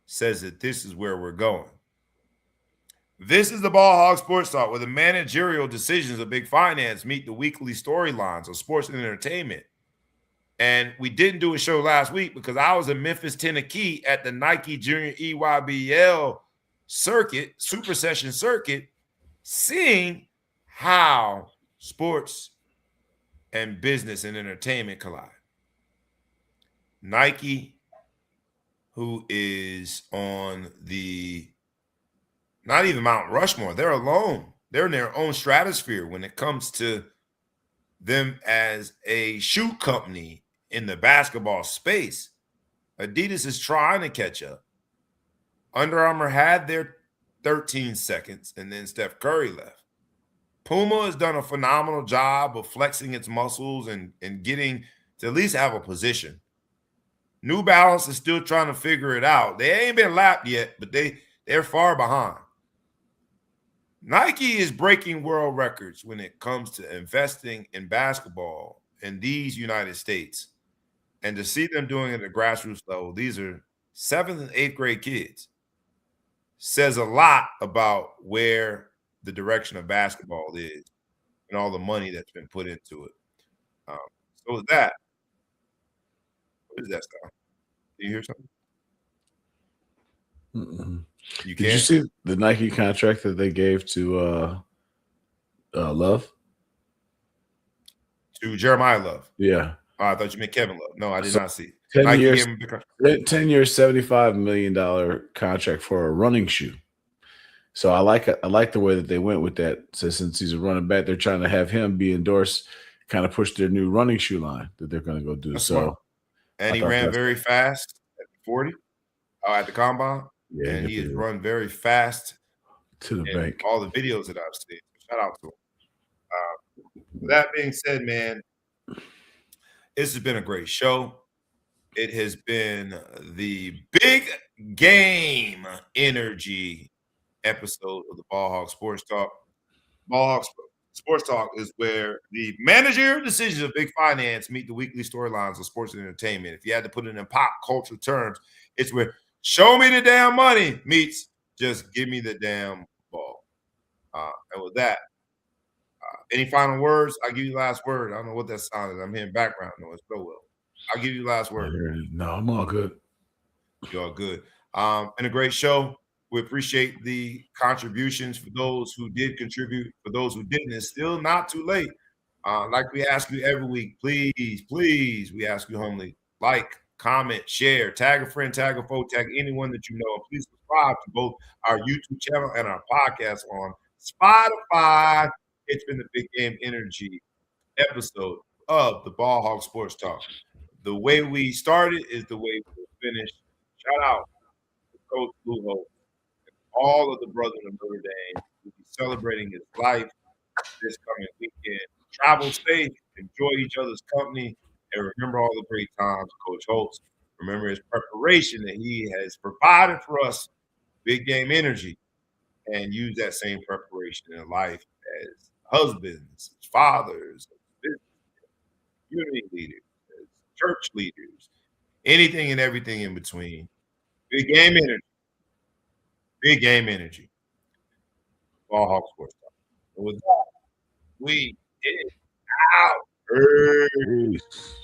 says that this is where we're going. This is the Ball Hog Sports Talk, where the managerial decisions of big finance meet the weekly storylines of sports and entertainment. And we didn't do a show last week because I was in Memphis, Tennessee at the Nike Junior EYBL circuit, Super Session circuit, seeing how sports and business and entertainment collide. Nike, who is on the not even Mount Rushmore, they're alone. They're in their own stratosphere when it comes to them as a shoe company in the basketball space. Adidas is trying to catch up. Under Armour had their 13 seconds, and then Steph Curry left. Puma has done a phenomenal job of flexing its muscles and getting to at least have a position. New Balance is still trying to figure it out. They ain't been lapped yet, but they're far behind. Nike is breaking world records when it comes to investing in basketball in these United States. And to see them doing it at a grassroots level, these are 7th and 8th grade kids, says a lot about where the direction of basketball is and all the money that's been put into it. So with that, what is that stuff? Do you hear something? Mm-mm. You Did you can? see the Nike contract that they gave to Love? To Jeremiah Love. Yeah. Oh, I thought you meant Kevin Love. No, I did So, not see. 10 Nike years, gave him a big contract. 10 years, $75 million contract for a running shoe. So I like the way that they went with that. So since he's a running back, they're trying to have him be endorsed, kind of push their new running shoe line that they're going to go do. That's so smart. And I he thought ran that's- very fast at 40 at the combine. Yeah, and good he for has him. run very fast To the in bank. all the videos that I've seen. Shout out to him. With that being said, man, this has been a great show. It has been the big game energy episode of the Ball Hog Sports Talk. Ball Hog Sports Talk is where the managerial decisions of big finance meet the weekly storylines of sports and entertainment. If you had to put it in pop culture terms, it's where show me the damn money meets just give me the damn ball. And with that, any final words? I'll give you the last word. I don't know what that sounded. I'm hearing background noise. So well. I'll give you the last word. No, I'm all good. You're all good. And a great show. We appreciate the contributions for those who did contribute. For those who didn't, it's still not too late. Like we ask you every week, please, we ask you humbly, like, comment, share, tag a friend, tag a foe, tag anyone that you know. And please subscribe to both our YouTube channel and our podcast on Spotify. It's been the Big Game Energy episode of the Ball Hog Sports Talk. The way we started is the way we'll finish. Shout out to Coach Luho and all of the brothers of Notre Dame who will be celebrating his life this coming weekend. Travel safe, enjoy each other's company, and remember all the great times Coach Holtz. Remember his preparation that he has provided for us, Big Game Energy, and use that same preparation in life as husbands, as fathers, as community leaders, as church leaders, anything and everything in between. Big Game Energy. Big Game Energy. Ball Hawk Sports Talk. And with that, we is out. Peace.